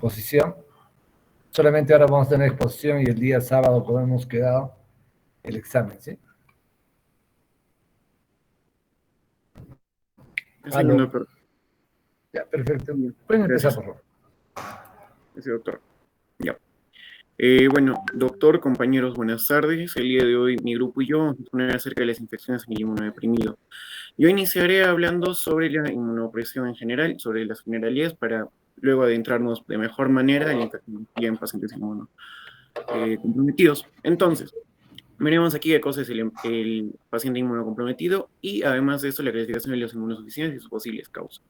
exposición. Solamente ahora vamos a tener exposición y el día sábado, como hemos quedado, el examen, ¿sí? Sí, Aló. doctor. Ya, perfecto. Bien, Pueden empezar, gracias. por favor. Sí, doctor. Ya. Bueno, doctor, compañeros, buenas tardes. El día de hoy mi grupo y yo vamos a exponer acerca de las infecciones en el inmunodeprimido. Yo iniciaré hablando sobre la inmunopresión en general, sobre las generalidades, para luego adentrarnos de mejor manera en la infectología en pacientes comprometidos. Entonces, veremos aquí qué cosa es el paciente inmunocomprometido y además de esto la clasificación de los inmunosuficientes y sus posibles causas.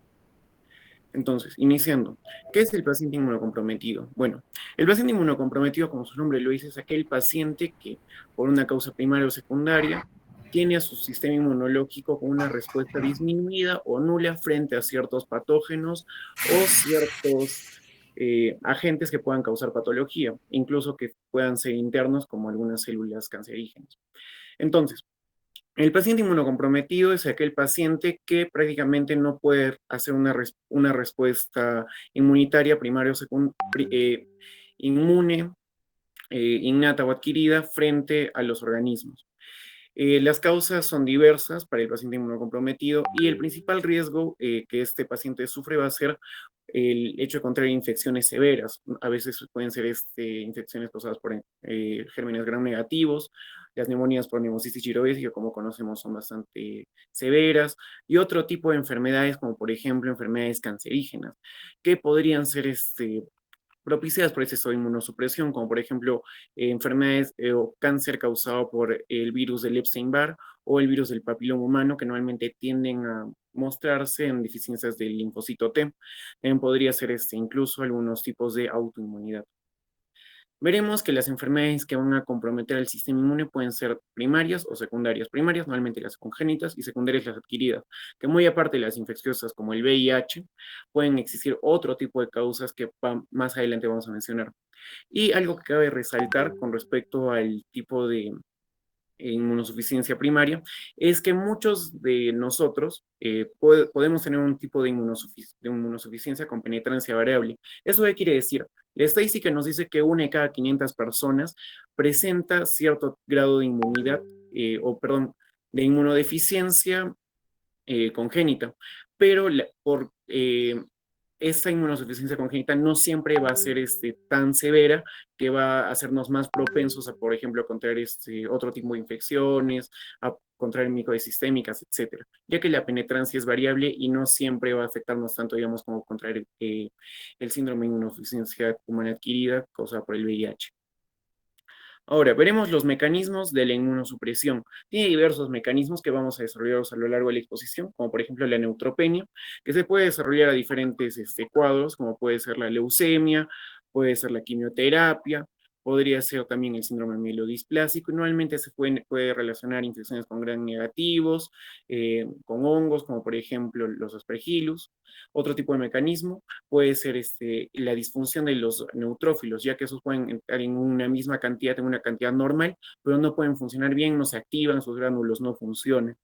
Entonces, iniciando, ¿qué es el paciente inmunocomprometido? Bueno, el paciente inmunocomprometido, como su nombre lo dice, es aquel paciente que por una causa primaria o secundaria tiene a su sistema inmunológico con una respuesta disminuida o nula frente a ciertos patógenos o ciertos agentes que puedan causar patología, incluso que puedan ser internos como algunas células cancerígenas. Entonces, el paciente inmunocomprometido es aquel paciente que prácticamente no puede hacer una respuesta inmunitaria primaria o inmune, innata o adquirida frente a los organismos. Las causas son diversas para el paciente inmunocomprometido y el principal riesgo que este paciente sufre va a ser el hecho de contraer infecciones severas. A veces pueden ser infecciones causadas por gérmenes gram negativos, las neumonías por neumocitis girovesica, como conocemos, son bastante severas, y otro tipo de enfermedades, como por ejemplo enfermedades cancerígenas, que podrían ser propiciadas por exceso de inmunosupresión, como por ejemplo enfermedades o cáncer causado por el virus del Epstein-Barr o el virus del papiloma humano, que normalmente tienden a mostrarse en deficiencias del linfocito T. También podría ser incluso algunos tipos de autoinmunidad. Veremos que las enfermedades que van a comprometer el sistema inmune pueden ser primarias o secundarias. Primarias, normalmente las congénitas, y secundarias las adquiridas, que muy aparte de las infecciosas como el VIH, pueden existir otro tipo de causas que más adelante vamos a mencionar. Y algo que cabe resaltar con respecto al tipo de inmunosuficiencia primaria, es que muchos de nosotros podemos tener un tipo de inmunosuficiencia con penetrancia variable. ¿Eso qué quiere decir? La estadística nos dice que una de cada 500 personas presenta cierto grado de inmunidad, de inmunodeficiencia congénita, pero por esta inmunosuficiencia congénita no siempre va a ser tan severa que va a hacernos más propensos a, por ejemplo, a contraer otro tipo de infecciones, a contraer microdisistémicas, etcétera, ya que la penetrancia es variable y no siempre va a afectarnos tanto, digamos, como contraer el síndrome de inmunosuficiencia humana adquirida causada por el VIH. Ahora, veremos los mecanismos de la inmunosupresión. Tiene diversos mecanismos que vamos a desarrollar a lo largo de la exposición, como por ejemplo la neutropenia, que se puede desarrollar a diferentes cuadros, como puede ser la leucemia, puede ser la quimioterapia, podría ser también el síndrome mielodisplásico, y normalmente se puede relacionar infecciones con gran negativos, con hongos, como por ejemplo los aspergillus. Otro tipo de mecanismo puede ser la disfunción de los neutrófilos, ya que esos pueden entrar en una misma cantidad, en una cantidad normal, pero no pueden funcionar bien, no se activan, sus gránulos no funcionan.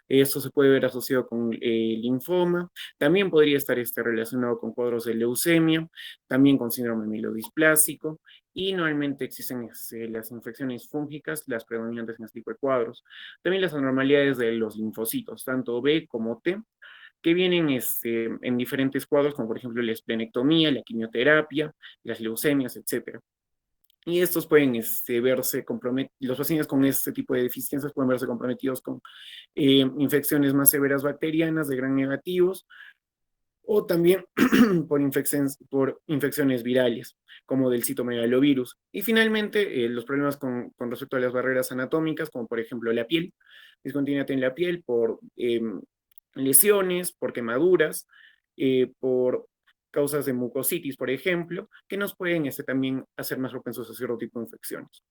Esto se puede ver asociado con linfoma, también podría estar relacionado con cuadros de leucemia, también con síndrome mielodisplásico, y normalmente existen las infecciones fúngicas, las predominantes en este tipo de cuadros. También las anormalidades de los linfocitos, tanto B como T, que vienen en diferentes cuadros, como por ejemplo la esplenectomía, la quimioterapia, las leucemias, etc. Y estos pueden verse comprometidos, los pacientes con este tipo de deficiencias pueden verse comprometidos con infecciones más severas bacterianas de gran negativos, o también por infecciones virales, como del citomegalovirus. Y finalmente, los problemas con respecto a las barreras anatómicas, como por ejemplo la piel, discontinuidad en la piel por lesiones, por quemaduras, por causas de mucositis, por ejemplo, que nos pueden también hacer más propensos a cierto tipo de infecciones.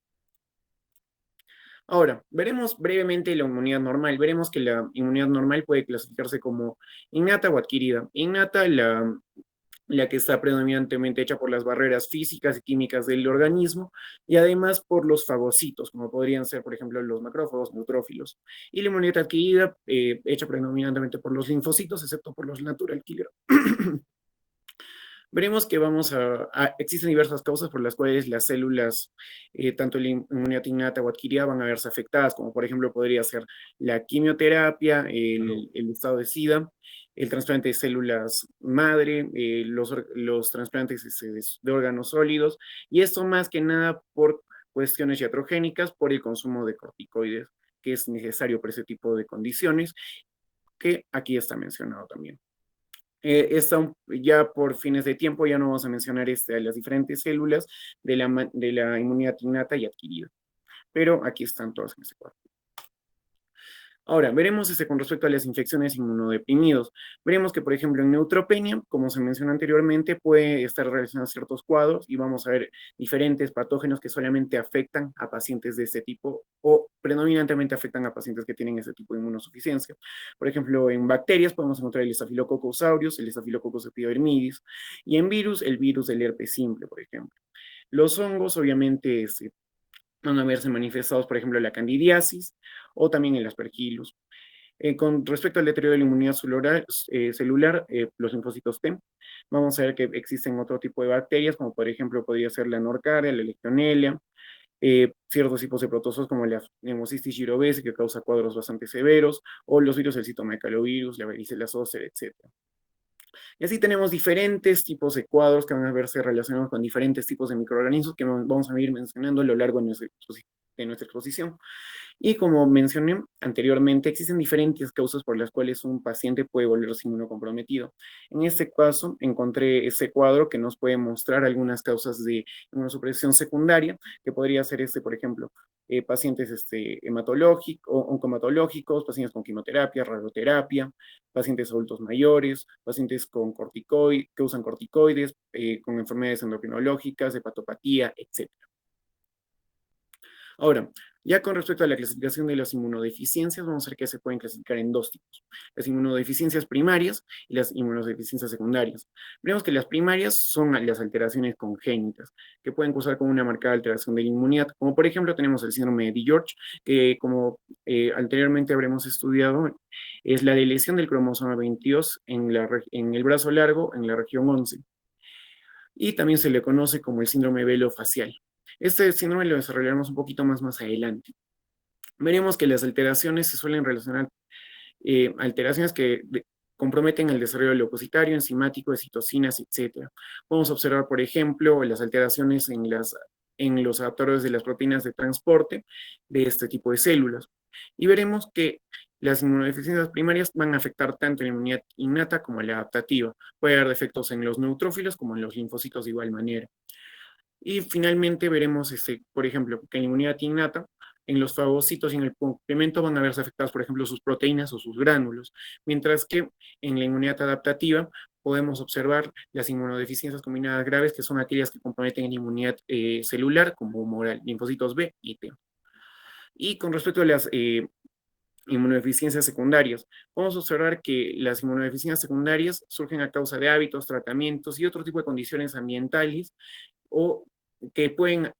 Ahora, veremos brevemente la inmunidad normal. Veremos que la inmunidad normal puede clasificarse como innata o adquirida. Innata, la que está predominantemente hecha por las barreras físicas y químicas del organismo, y además por los fagocitos, como podrían ser, por ejemplo, los macrófagos, neutrófilos. Y la inmunidad adquirida, hecha predominantemente por los linfocitos, excepto por los natural killer. veremos que existen diversas causas por las cuales las células, tanto la inmunidad innata o adquirida, van a verse afectadas, como por ejemplo podría ser la quimioterapia, el estado de SIDA, el trasplante de células madre, los trasplantes de órganos sólidos, y esto más que nada por cuestiones iatrogénicas, por el consumo de corticoides, que es necesario para ese tipo de condiciones, que aquí está mencionado también. Ya por fines de tiempo ya no vamos a mencionar las diferentes células de la inmunidad innata y adquirida, pero aquí están todas en este cuadro. Ahora, veremos con respecto a las infecciones inmunodeprimidos. Veremos que, por ejemplo, en neutropenia, como se mencionó anteriormente, puede estar relacionado a ciertos cuadros y vamos a ver diferentes patógenos que solamente afectan a pacientes de este tipo o predominantemente afectan a pacientes que tienen ese tipo de inmunosuficiencia. Por ejemplo, en bacterias podemos encontrar el Staphylococcus aureus, el Staphylococcus epidermidis, y en virus, el virus del herpes simple, por ejemplo. Los hongos, obviamente, van a verse manifestados, por ejemplo, la candidiasis o también el aspergillus. Con respecto al deterioro de la inmunidad celular, los linfocitos T, vamos a ver que existen otro tipo de bacterias, como por ejemplo podría ser la Nocardia, la Legionella, ciertos tipos de protozoos como la Pneumocystis jirovecii, que causa cuadros bastante severos, o los virus del citomegalovirus, la varicela zoster, etc. Y así tenemos diferentes tipos de cuadros que van a verse relacionados con diferentes tipos de microorganismos que vamos a ir mencionando a lo largo de nuestra exposición. Y como mencioné anteriormente, existen diferentes causas por las cuales un paciente puede volverse inmunocomprometido. En este caso, encontré ese cuadro que nos puede mostrar algunas causas de inmunosupresión secundaria, que podría ser por ejemplo, pacientes hematológicos, oncomatológicos, pacientes con quimioterapia, radioterapia, pacientes adultos mayores, pacientes que usan corticoides, con enfermedades endocrinológicas, hepatopatía, etc. Ahora, ya con respecto a la clasificación de las inmunodeficiencias, vamos a ver que se pueden clasificar en dos tipos: las inmunodeficiencias primarias y las inmunodeficiencias secundarias. Vemos que las primarias son las alteraciones congénitas, que pueden causar con una marcada alteración de la inmunidad, como por ejemplo tenemos el síndrome de George, que como anteriormente habremos estudiado, es la lesión del cromosoma 22 en el brazo largo, en la región 11. Y también se le conoce como el síndrome velofacial. Este síndrome lo desarrollaremos un poquito más adelante. Veremos que las alteraciones se suelen relacionar alteraciones que comprometen el desarrollo leucocitario, enzimático, de citocinas, etc. Podemos observar, por ejemplo, las alteraciones en los adaptadores de las proteínas de transporte de este tipo de células. Y veremos que las inmunodeficiencias primarias van a afectar tanto la inmunidad innata como la adaptativa. Puede haber defectos en los neutrófilos como en los linfocitos de igual manera. Y finalmente veremos, por ejemplo, que en la inmunidad innata, en los fagocitos y en el complemento van a verse afectadas, por ejemplo, sus proteínas o sus gránulos, mientras que en la inmunidad adaptativa podemos observar las inmunodeficiencias combinadas graves, que son aquellas que comprometen la inmunidad celular, como humoral, linfocitos B y T. Y con respecto a las inmunodeficiencias secundarias, podemos observar que las inmunodeficiencias secundarias surgen a causa de hábitos, tratamientos y otro tipo de condiciones ambientales o que pueden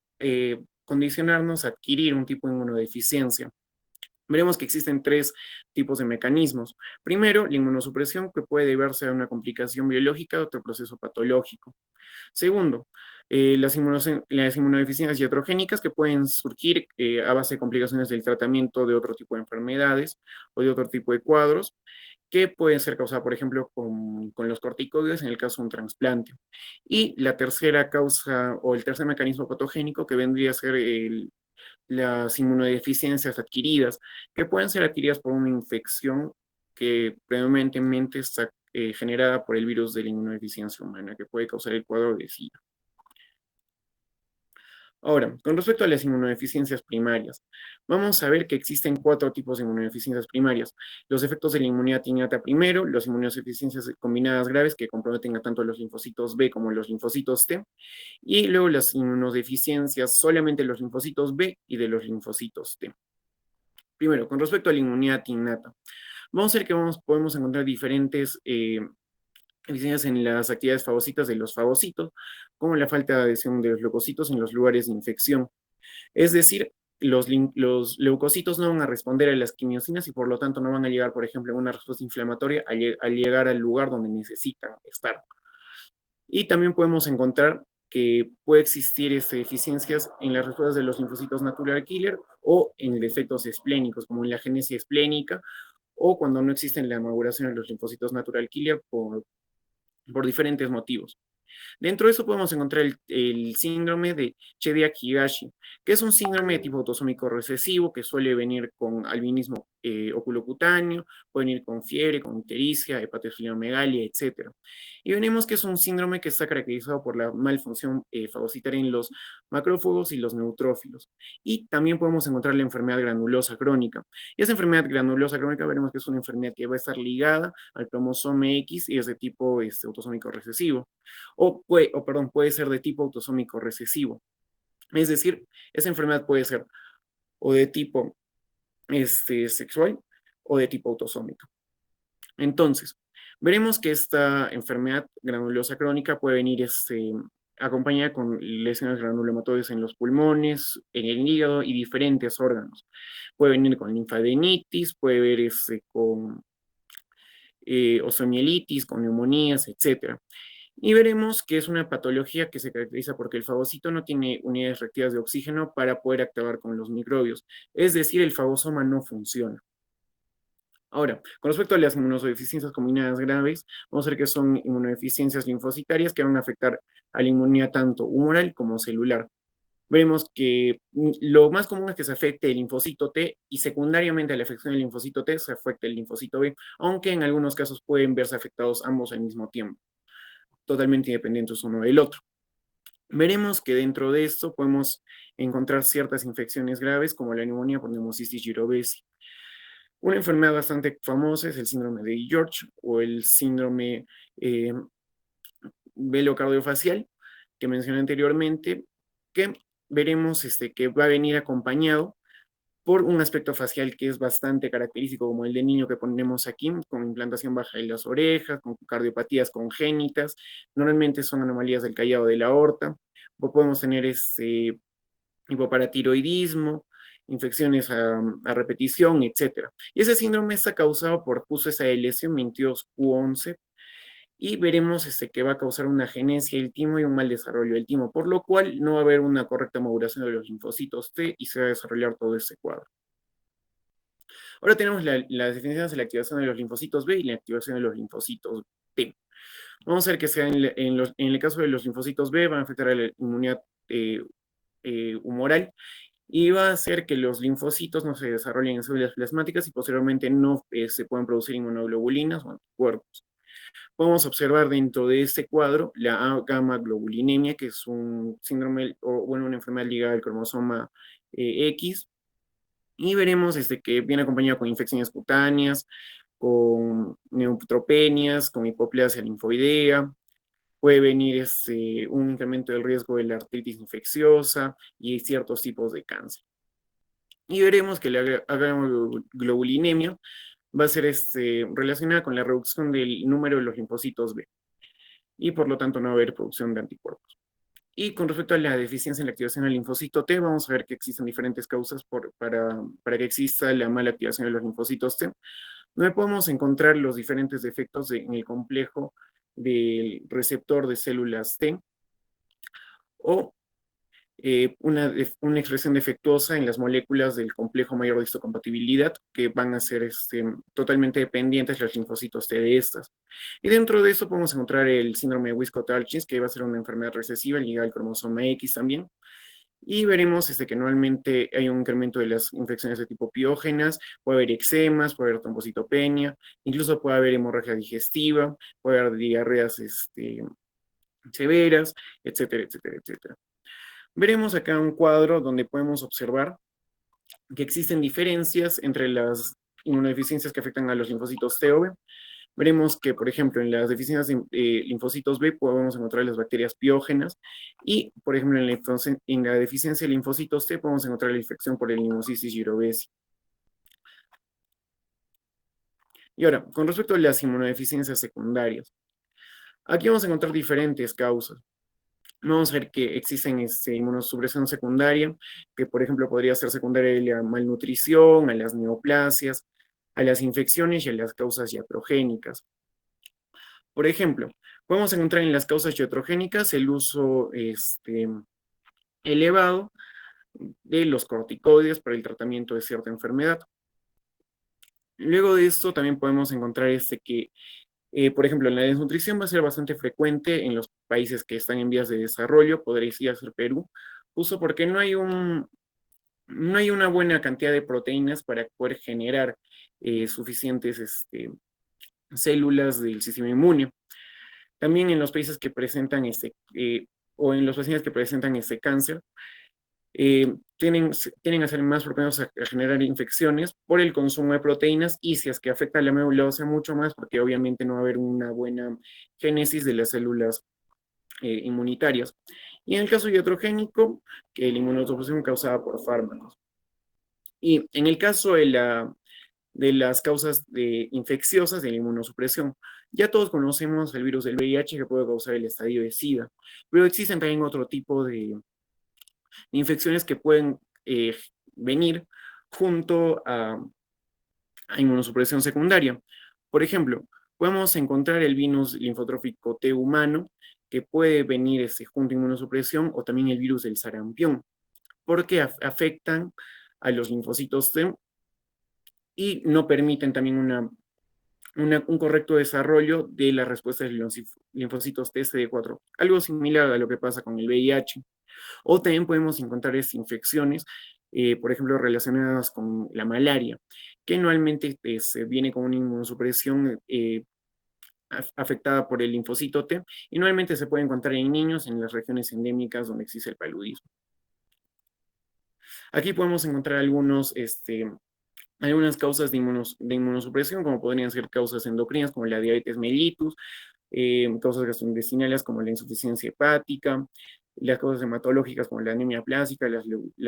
condicionarnos a adquirir un tipo de inmunodeficiencia. Veremos que existen tres tipos de mecanismos. Primero, la inmunosupresión, que puede deberse a una complicación biológica o otro proceso patológico. Segundo, las inmunodeficiencias iatrogénicas, que pueden surgir a base de complicaciones del tratamiento de otro tipo de enfermedades o de otro tipo de cuadros, que pueden ser causadas, por ejemplo, con los corticoides en el caso de un trasplante. Y la tercera causa o el tercer mecanismo patogénico, que vendría a ser las inmunodeficiencias adquiridas, que pueden ser adquiridas por una infección que predominantemente está generada por el virus de la inmunodeficiencia humana, que puede causar el cuadro de SIDA. Ahora, con respecto a las inmunodeficiencias primarias, vamos a ver que existen 4 tipos de inmunodeficiencias primarias: los efectos de la inmunidad innata primero, las inmunodeficiencias combinadas graves que comprometen a tanto los linfocitos B como los linfocitos T, y luego las inmunodeficiencias solamente de los linfocitos B y de los linfocitos T. Primero, con respecto a la inmunidad innata, vamos a ver que podemos encontrar diferentes deficiencias en las actividades fagocitas de los fagocitos, como la falta de adhesión de los leucocitos en los lugares de infección. Es decir, los leucocitos no van a responder a las quimiosinas y por lo tanto no van a llegar, por ejemplo, a una respuesta inflamatoria al llegar al lugar donde necesitan estar. Y también podemos encontrar que puede existir deficiencias en las respuestas de los linfocitos natural killer o en defectos esplénicos, como en la génesis esplénica, o cuando no existen la maduración de los linfocitos natural killer por diferentes motivos. Dentro de eso podemos encontrar el síndrome de Chidiac-Higashi, que es un síndrome de tipo autosómico recesivo que suele venir con albinismo oculocutáneo, puede venir con fiebre, con ictericia, hepatosplenomegalia, etc. Y venimos que es un síndrome que está caracterizado por la malfunción fagocitaria en los macrófagos y los neutrófilos. Y también podemos encontrar la enfermedad granulosa crónica. Y esa enfermedad granulosa crónica veremos que es una enfermedad que va a estar ligada al cromosoma X y es de tipo autosómico recesivo puede ser de tipo autosómico recesivo. Es decir, esa enfermedad puede ser o de tipo sexual o de tipo autosómico. Entonces, veremos que esta enfermedad granulosa crónica puede venir acompañada con lesiones granulomatoides en los pulmones, en el hígado y diferentes órganos. Puede venir con linfadenitis, puede ver con osteomielitis, con neumonías, etc. Y veremos que es una patología que se caracteriza porque el fagocito no tiene unidades reactivas de oxígeno para poder acabar con los microbios. Es decir, el fagosoma no funciona. Ahora, con respecto a las inmunodeficiencias combinadas graves, vamos a ver que son inmunodeficiencias linfocitarias que van a afectar a la inmunidad tanto humoral como celular. Vemos que lo más común es que se afecte el linfocito T y secundariamente a la afección del linfocito T se afecta el linfocito B, aunque en algunos casos pueden verse afectados ambos al mismo tiempo, totalmente independientes uno del otro. Veremos que dentro de esto podemos encontrar ciertas infecciones graves como la neumonía por Pneumocystis jirovecii. Una enfermedad bastante famosa es el síndrome de George o el síndrome velocardiofascial que mencioné anteriormente, que veremos que va a venir acompañado por un aspecto facial que es bastante característico, como el de niño que ponemos aquí, con implantación baja de las orejas, con cardiopatías congénitas, normalmente son anomalías del callado de la aorta, o podemos tener hipoparatiroidismo, infecciones a repetición, etc. Y ese síndrome está causado por justo esa lesión 22q11, y veremos que va a causar una agenesia del timo y un mal desarrollo del timo, por lo cual no va a haber una correcta maduración de los linfocitos T y se va a desarrollar todo este cuadro. Ahora tenemos las definiciones de la activación de los linfocitos B y la activación de los linfocitos T. Vamos a ver que sea en el caso de los linfocitos B van a afectar a la inmunidad humoral y va a hacer que los linfocitos no se desarrollen en células plasmáticas y posteriormente no se puedan producir inmunoglobulinas o anticuerpos. Podemos observar dentro de este cuadro la gamma globulinemia, que es un síndrome, o bueno, una enfermedad ligada al cromosoma X, y veremos que viene acompañado con infecciones cutáneas, con neutropenias, con hipoplasia linfoidea, puede venir un incremento del riesgo de la artritis infecciosa y ciertos tipos de cáncer. Y veremos que la globulinemia va a ser relacionada con la reducción del número de los linfocitos B y por lo tanto no va a haber producción de anticuerpos. Y con respecto a la deficiencia en la activación del linfocito T, vamos a ver que existen diferentes causas para que exista la mala activación de los linfocitos T, donde podemos encontrar los diferentes defectos en el complejo del receptor de células T o una expresión defectuosa en las moléculas del complejo mayor de histocompatibilidad que van a ser totalmente dependientes los linfocitos T de estas. Y dentro de eso podemos encontrar el síndrome de Wiskott-Archis, que va a ser una enfermedad recesiva ligada al cromosoma X también. Y veremos que normalmente hay un incremento de las infecciones de tipo piógenas, puede haber eczemas, puede haber trombocitopenia, incluso puede haber hemorragia digestiva, puede haber diarreas severas, etcétera, etcétera, etcétera. Veremos acá un cuadro donde podemos observar que existen diferencias entre las inmunodeficiencias que afectan a los linfocitos T o B. Veremos que, por ejemplo, en las deficiencias de linfocitos B podemos encontrar las bacterias piógenas y, por ejemplo, en la deficiencia de linfocitos T podemos encontrar la infección por el Pneumocystis jirovecii. Y ahora, con respecto a las inmunodeficiencias secundarias, aquí vamos a encontrar diferentes causas. Vamos a ver que existen inmunosupresión secundaria, que por ejemplo podría ser secundaria a la malnutrición, a las neoplasias, a las infecciones y a las causas iatrogénicas. Por ejemplo, Podemos encontrar en las causas iatrogénicas el uso elevado de los corticoides para el tratamiento de cierta enfermedad. Luego de esto también podemos encontrar que, por ejemplo, la desnutrición va a ser bastante frecuente en los países que están en vías de desarrollo, podría ser Perú, justo porque no hay una buena cantidad de proteínas para poder generar suficientes células del sistema inmune. También en los países que presentan o en los pacientes que presentan cáncer, tienen a ser más propensos a generar infecciones por el consumo de proteínas, y si es que afecta a la médula ósea mucho más, porque obviamente no va a haber una buena génesis de las células inmunitarias. Y en el caso iatrogénico, que la inmunosupresión causada por fármacos. Y en el caso de las causas infecciosas de la inmunosupresión, ya todos conocemos el virus del VIH que puede causar el estadio de SIDA, pero existen también otro tipo de infecciones que pueden venir junto a inmunosupresión secundaria. Por ejemplo, podemos encontrar el virus linfotrófico T humano, que puede venir junto a inmunosupresión, o también el virus del sarampión, porque afectan a los linfocitos T y no permiten también un correcto desarrollo de la respuesta de los linfocitos T CD4, algo similar a lo que pasa con el VIH. O también podemos encontrar infecciones, por ejemplo, relacionadas con la malaria, que anualmente se viene con una inmunosupresión afectada por el linfocito T, y normalmente se puede encontrar en niños en las regiones endémicas donde existe el paludismo. Aquí podemos encontrar algunas causas de inmunosupresión, como podrían ser causas endocrinas, como la diabetes mellitus, causas gastrointestinales como la insuficiencia hepática, las causas hematológicas como la anemia plástica, las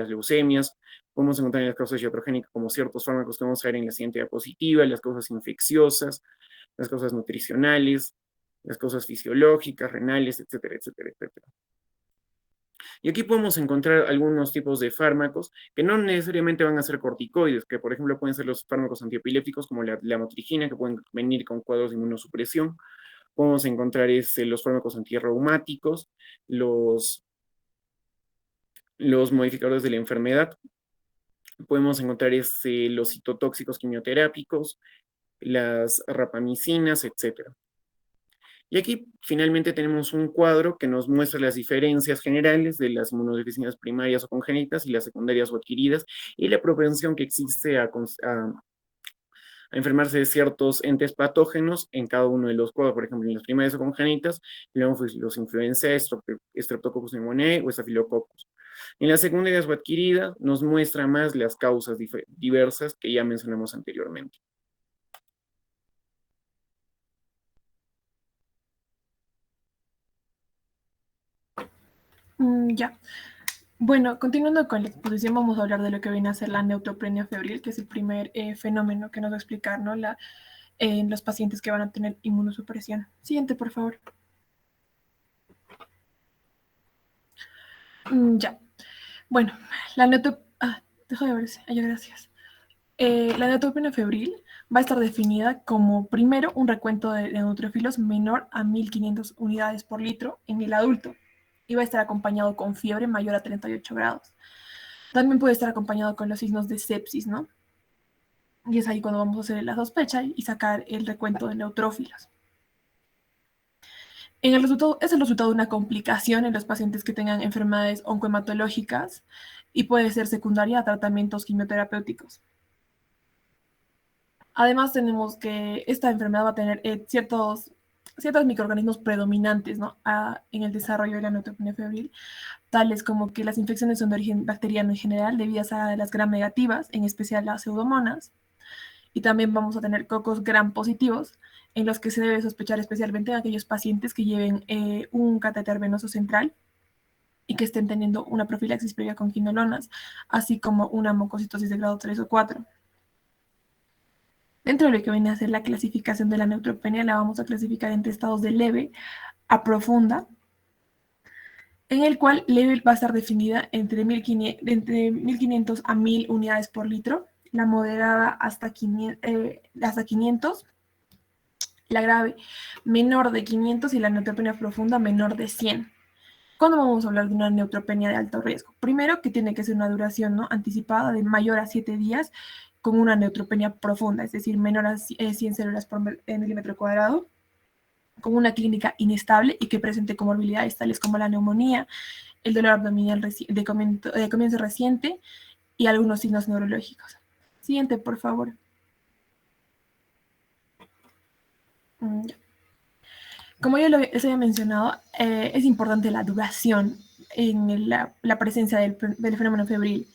leucemias. Podemos encontrar las causas iatrogénicas como ciertos fármacos que vamos a ver en la siguiente diapositiva, las causas infecciosas, las causas nutricionales, las causas fisiológicas, renales, etcétera, etcétera, etcétera. Y aquí podemos encontrar algunos tipos de fármacos que no necesariamente van a ser corticoides, que por ejemplo pueden ser los fármacos antiepilépticos como la lamotrigina, que pueden venir con cuadros de inmunosupresión. Podemos encontrar los fármacos antirreumáticos, los modificadores de la enfermedad. Podemos encontrar los citotóxicos quimioterápicos, las rapamicinas, etc. Y aquí finalmente tenemos un cuadro que nos muestra las diferencias generales de las inmunodeficiencias primarias o congénitas y las secundarias o adquiridas, y la propensión que existe a enfermarse de ciertos entes patógenos en cada uno de los cuadros. Por ejemplo, en las primarias o congénitas, los influenza, Streptococcus pneumoniae o Staphylococcus. En las secundarias o adquiridas nos muestra más las causas diversas que ya mencionamos anteriormente. Ya. Bueno, continuando con la exposición, vamos a hablar de lo que viene a ser la neutropenia febril, que es el primer fenómeno que nos va a explicar, ¿no? En los pacientes que van a tener inmunosupresión. Siguiente, por favor. Ya. Bueno, la neutropenia... deja de verse. Gracias. La neutropenia febril va a estar definida como, primero, un recuento de neutrófilos menor a 1500 unidades por litro en el adulto, y va a estar acompañado con fiebre mayor a 38 grados. También puede estar acompañado con los signos de sepsis, ¿no? Y es ahí cuando vamos a hacer la sospecha y sacar el recuento de neutrófilos. Es el resultado de una complicación en los pacientes que tengan enfermedades oncohematológicas y puede ser secundaria a tratamientos quimioterapéuticos. Además, tenemos que esta enfermedad va a tener ciertos microorganismos predominantes, ¿no? En el desarrollo de la neutropenia febril, tales como que las infecciones son de origen bacteriano en general, debidas a las gram negativas, en especial las pseudomonas, y también vamos a tener cocos gram positivos, en los que se debe sospechar especialmente en aquellos pacientes que lleven un catéter venoso central y que estén teniendo una profilaxis previa con quinolonas, así como una mucocitosis de grado 3 o 4. Dentro de lo que viene a ser la clasificación de la neutropenia, la vamos a clasificar entre estados de leve a profunda, en el cual leve va a estar definida entre 1500 a 1000 unidades por litro, la moderada hasta 500, la grave menor de 500 y la neutropenia profunda menor de 100. ¿Cuándo vamos a hablar de una neutropenia de alto riesgo? Primero, que tiene que ser una duración, ¿no?, anticipada de mayor a 7 días con una neutropenia profunda, es decir, menor a 100 células por milímetro cuadrado, con una clínica inestable y que presente comorbilidades tales como la neumonía, el dolor abdominal de comienzo reciente y algunos signos neurológicos. Siguiente, por favor. Ya. Como yo les había mencionado, es importante la duración en la presencia del fenómeno febril.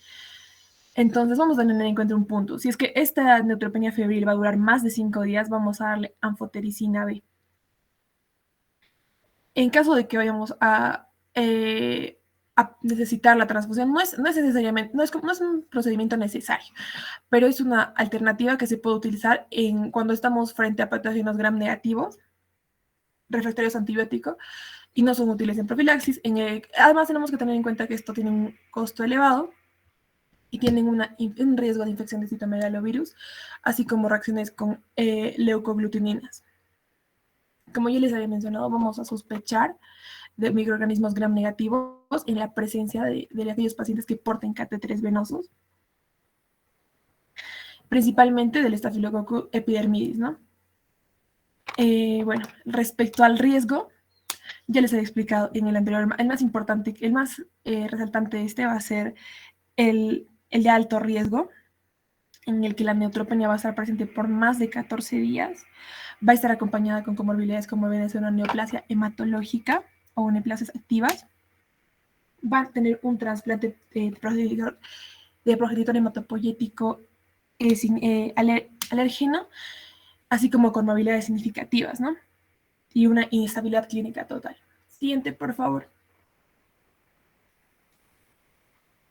Entonces vamos a tener en cuenta un punto. Si es que esta neutropenia febril va a durar más de 5 días, vamos a darle anfotericina B. En caso de que vayamos a necesitar la transfusión, no es necesariamente, no es un procedimiento necesario, pero es una alternativa que se puede utilizar cuando estamos frente a patógenos gram negativos, refractarios a antibiótico, y no son útiles en profilaxis. Además, tenemos que tener en cuenta que esto tiene un costo elevado y tienen un riesgo de infección de citomegalovirus, así como reacciones con leucoglutininas. Como yo les había mencionado, vamos a sospechar de microorganismos gram negativos en la presencia de aquellos pacientes que porten catéteres venosos, principalmente del Staphylococcus epidermidis, ¿no? Bueno, respecto al riesgo, ya les he explicado en el anterior, el más importante, el más resaltante de este va a ser el de alto riesgo, en el que la neutropenia va a estar presente por más de 14 días, va a estar acompañada con comorbilidades como viene a ser una neoplasia hematológica o neoplasias activas, va a tener un trasplante de progenitor hematopoyético alérgeno, así como con movilidades significativas, ¿no? Y una inestabilidad clínica total. Siguiente, por favor.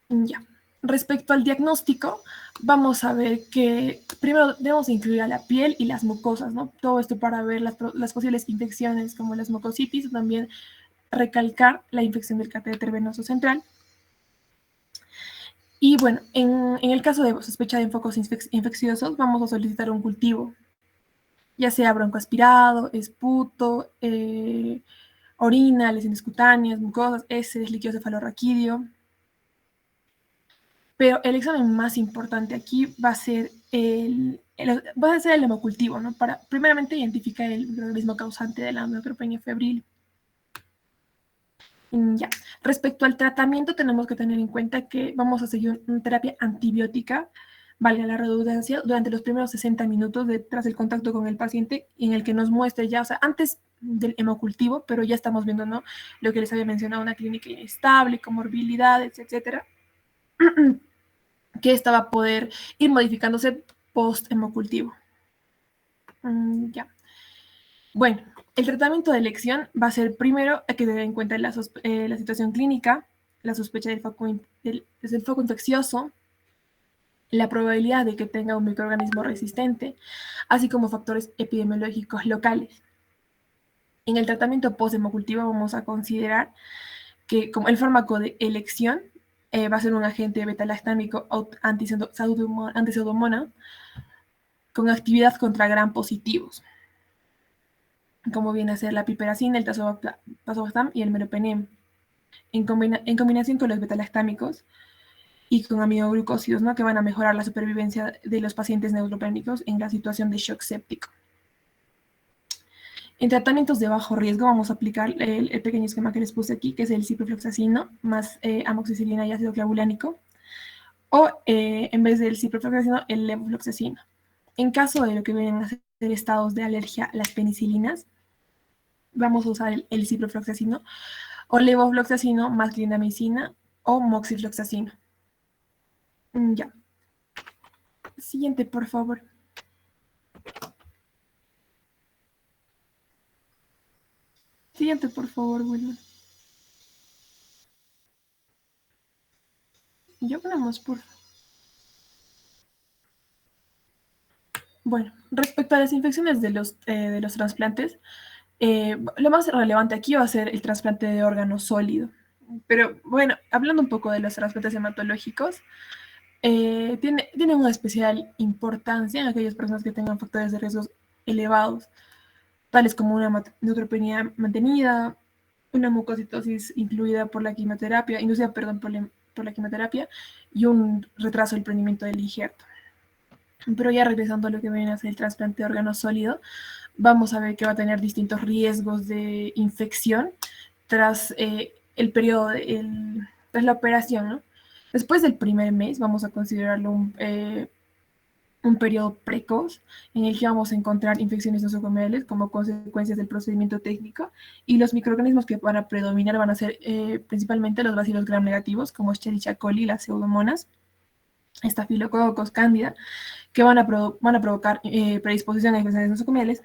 Ya. Respecto al diagnóstico, vamos a ver que primero debemos incluir a la piel y las mucosas, ¿no? Todo esto para ver las posibles infecciones como las mucositis, también recalcar la infección del catéter venoso central. Y bueno, en el caso de sospecha de focos infecciosos, vamos a solicitar un cultivo, ya sea broncoaspirado, esputo, orina, lesiones cutáneas, mucosas, heces, líquido cefalorraquídeo. Pero el examen más importante aquí va a ser el hemocultivo, ¿no? Para primeramente identificar el microorganismo causante de la neutropenia febril. Ya. Respecto al tratamiento, tenemos que tener en cuenta que vamos a seguir una terapia antibiótica, valga la redundancia, durante los primeros 60 minutos tras el contacto con el paciente, en el que nos muestre ya, o sea, antes del hemocultivo, pero ya estamos viendo, ¿no?, lo que les había mencionado, una clínica inestable, comorbilidades, etcétera, que esta va a poder ir modificándose post-hemocultivo. Ya. Bueno, el tratamiento de elección va a ser primero, hay que tener en cuenta la situación clínica, la sospecha del foco infeccioso, la probabilidad de que tenga un microorganismo resistente, así como factores epidemiológicos locales. En el tratamiento post-hemocultivo vamos a considerar que como el fármaco de elección va a ser un agente beta-lactámico anti-pseudomonas con actividad contra gram positivos, como viene a ser la piperacina, el tazobactam y el meropenem, en combinación con los beta-lactámicos y con aminoglucósidos, ¿no?, que van a mejorar la supervivencia de los pacientes neutropénicos en la situación de shock séptico. En tratamientos de bajo riesgo vamos a aplicar el pequeño esquema que les puse aquí, que es el ciprofloxacino más amoxicilina y ácido clavulánico, o en vez del ciprofloxacino, el levofloxacino. En caso de lo que vienen a ser estados de alergia a las penicilinas, vamos a usar el ciprofloxacino o levofloxacino más clindamicina o moxifloxacino. Ya. Siguiente, por favor. Siguiente, por favor, Wilma. Ya hablamos, por favor. Bueno, respecto a las infecciones de los trasplantes, lo más relevante aquí va a ser el trasplante de órgano sólido. Pero bueno, hablando un poco de los trasplantes hematológicos, tiene una especial importancia en aquellas personas que tengan factores de riesgo elevados, tales como una neutropenia mantenida, una mucocitosis incluida por la quimioterapia, inducida, perdón, por la quimioterapia, y un retraso del prendimiento del injerto. Pero ya regresando a lo que viene a ser el trasplante de órgano sólido, vamos a ver que va a tener distintos riesgos de infección tras el periodo, tras la operación, ¿no? Después del primer mes vamos a considerarlo un periodo precoz en el que vamos a encontrar infecciones nosocomiales como consecuencias del procedimiento técnico, y los microorganismos que van a predominar van a ser principalmente los bacilos gram negativos como Escherichia coli, las pseudomonas, Staphylococcus cándida, que van a provocar predisposición a infecciones nosocomiales,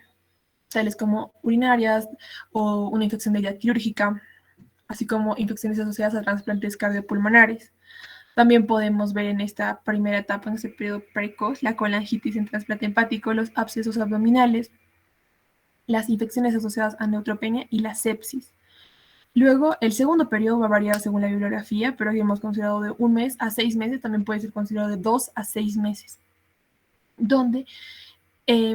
tales como urinarias o una infección de vía quirúrgica, así como infecciones asociadas a trasplantes cardiopulmonares. También podemos ver en esta primera etapa, en este periodo precoz, la colangitis en trasplante hepático, los abscesos abdominales, las infecciones asociadas a neutropenia y la sepsis. Luego, el segundo periodo va a variar según la bibliografía, pero aquí hemos considerado de 1 mes a 6 meses, también puede ser considerado de 2 a 6 meses, donde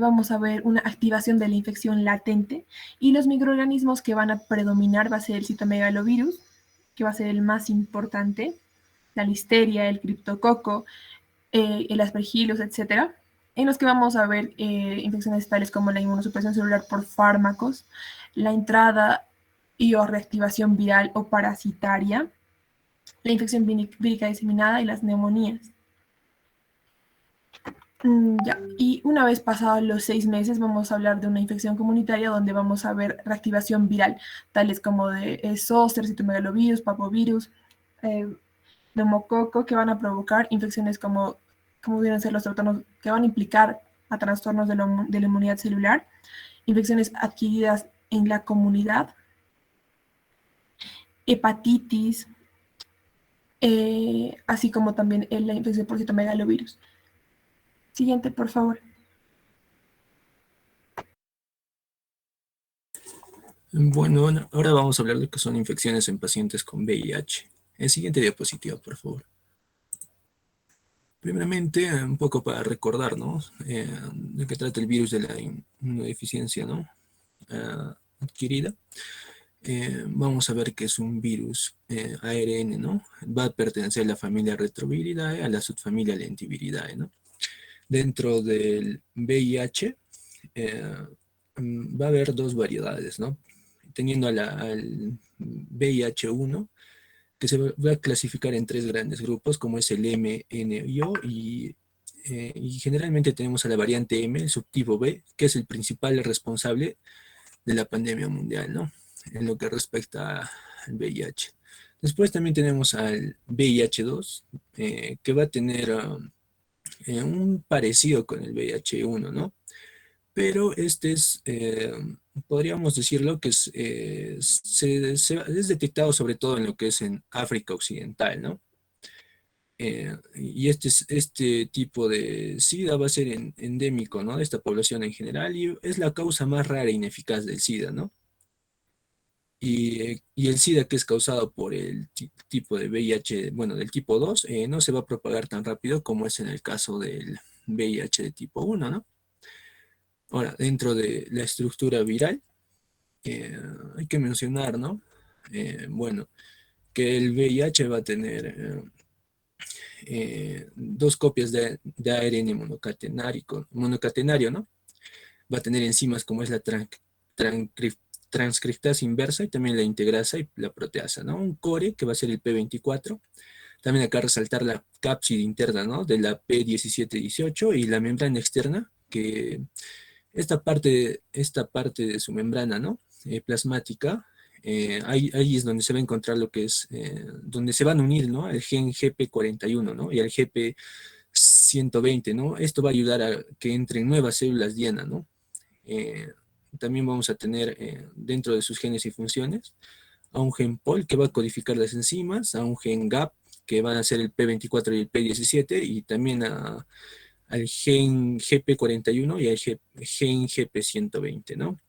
vamos a ver una activación de la infección latente, y los microorganismos que van a predominar va a ser el citomegalovirus, que va a ser el más importante, la listeria, el criptococo, el aspergillus, etcétera, en los que vamos a ver infecciones tales como la inmunosupresión celular por fármacos, la entrada y o reactivación viral o parasitaria, la infección vírica diseminada y las neumonías. Ya. Y una vez pasados los 6 meses vamos a hablar de una infección comunitaria donde vamos a ver reactivación viral, tales como de zóster, citomegalovirus, papovirus, neumococo, que van a provocar infecciones como deben ser los trastornos que van a implicar a trastornos de la inmunidad celular, infecciones adquiridas en la comunidad, hepatitis, así como también la infección por citomegalovirus. Siguiente, por favor. Bueno, ahora vamos a hablar de lo que son infecciones en pacientes con VIH. El siguiente diapositiva, por favor. Primeramente, un poco para recordar, ¿no? De qué trata el virus de la inmunodeficiencia, ¿no? Adquirida. Vamos a ver que es un virus ARN, ¿no? Va a pertenecer a la familia Retroviridae, a la subfamilia Lentiviridae, ¿no? Dentro del VIH va a haber dos variedades, ¿no? Teniendo al VIH-1, que se va a clasificar en 3 grandes grupos, como es el M, N y O, y generalmente tenemos a la variante M, el subtipo B, que es el principal responsable de la pandemia mundial, ¿no? En lo que respecta al VIH. Después también tenemos al VIH-2, que va a tener un parecido con el VIH-1, ¿no? Pero este es, podríamos decirlo, que es detectado sobre todo en lo que es en África Occidental, ¿no? Y este tipo de SIDA va a ser endémico, ¿no? De esta población en general, y es la causa más rara e ineficaz del SIDA, ¿no? Y el SIDA, que es causado por el tipo de VIH, bueno, del tipo 2, no se va a propagar tan rápido como es en el caso del VIH de tipo 1, ¿no? Ahora, dentro de la estructura viral, hay que mencionar, ¿no? Bueno, que el VIH va a tener 2 copias de ARN monocatenario, ¿no? Va a tener enzimas como es la transcriptasa inversa y también la integrasa y la proteasa, ¿no? Un core que va a ser el P24. También acá resaltar la cápside interna, ¿no? De la P1718 y la membrana externa, que esta parte de su membrana, ¿no? Plasmática, ahí es donde se va a encontrar lo que es, donde se van a unir, ¿no? El gen GP41, ¿no? Y el GP120, ¿no? Esto va a ayudar a que entren nuevas células diana, ¿no? También vamos a tener dentro de sus genes y funciones a un gen POL que va a codificar las enzimas, a un gen GAP que van a ser el P24 y el P17, y también al gen GP41 y al gen GP120, ¿no?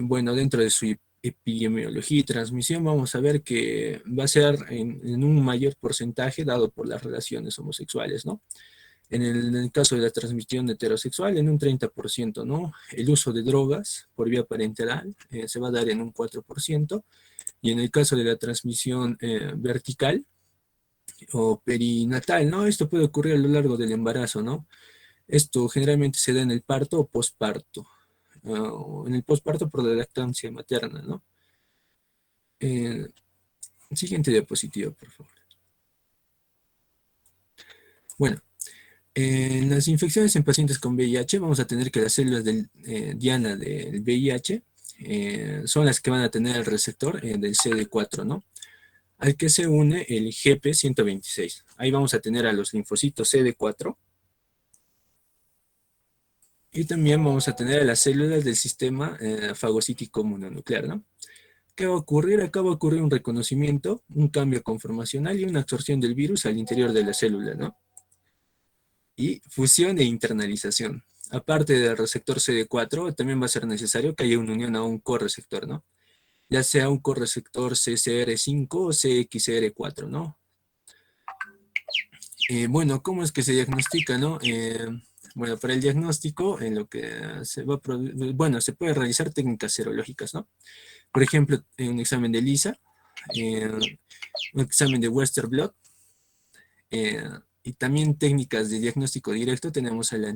Bueno, dentro de su epidemiología y transmisión vamos a ver que va a ser en un mayor porcentaje dado por las relaciones homosexuales, ¿no? En el caso de la transmisión heterosexual, en un 30%, ¿no? El uso de drogas por vía parenteral se va a dar en un 4%, y en el caso de la transmisión vertical o perinatal, ¿no? Esto puede ocurrir a lo largo del embarazo, ¿no? Esto generalmente se da en el parto o posparto, o en el posparto por la lactancia materna, ¿no? Eh, Siguiente diapositiva, por favor. Bueno, en las infecciones en pacientes con VIH vamos a tener que las células diana del VIH son las que van a tener el receptor del CD4, ¿no? Al que se une el GP126. Ahí vamos a tener a los linfocitos CD4 y también vamos a tener a las células del sistema fagocítico mononuclear, ¿no? ¿Qué va a ocurrir? Acá va a ocurrir un reconocimiento, un cambio conformacional y una absorción del virus al interior de la célula, ¿no? Y fusión e internalización. Aparte del receptor CD4, también va a ser necesario que haya una unión a un correceptor, ¿no? Ya sea un correceptor CCR5 o CXCR4, ¿no? Bueno, ¿cómo es que se diagnostica, no? Bueno, para el diagnóstico, en lo que se va a bueno, se puede realizar técnicas serológicas, ¿no? Por ejemplo, un examen de LISA, un examen de Western blot, y también técnicas de diagnóstico directo. Tenemos la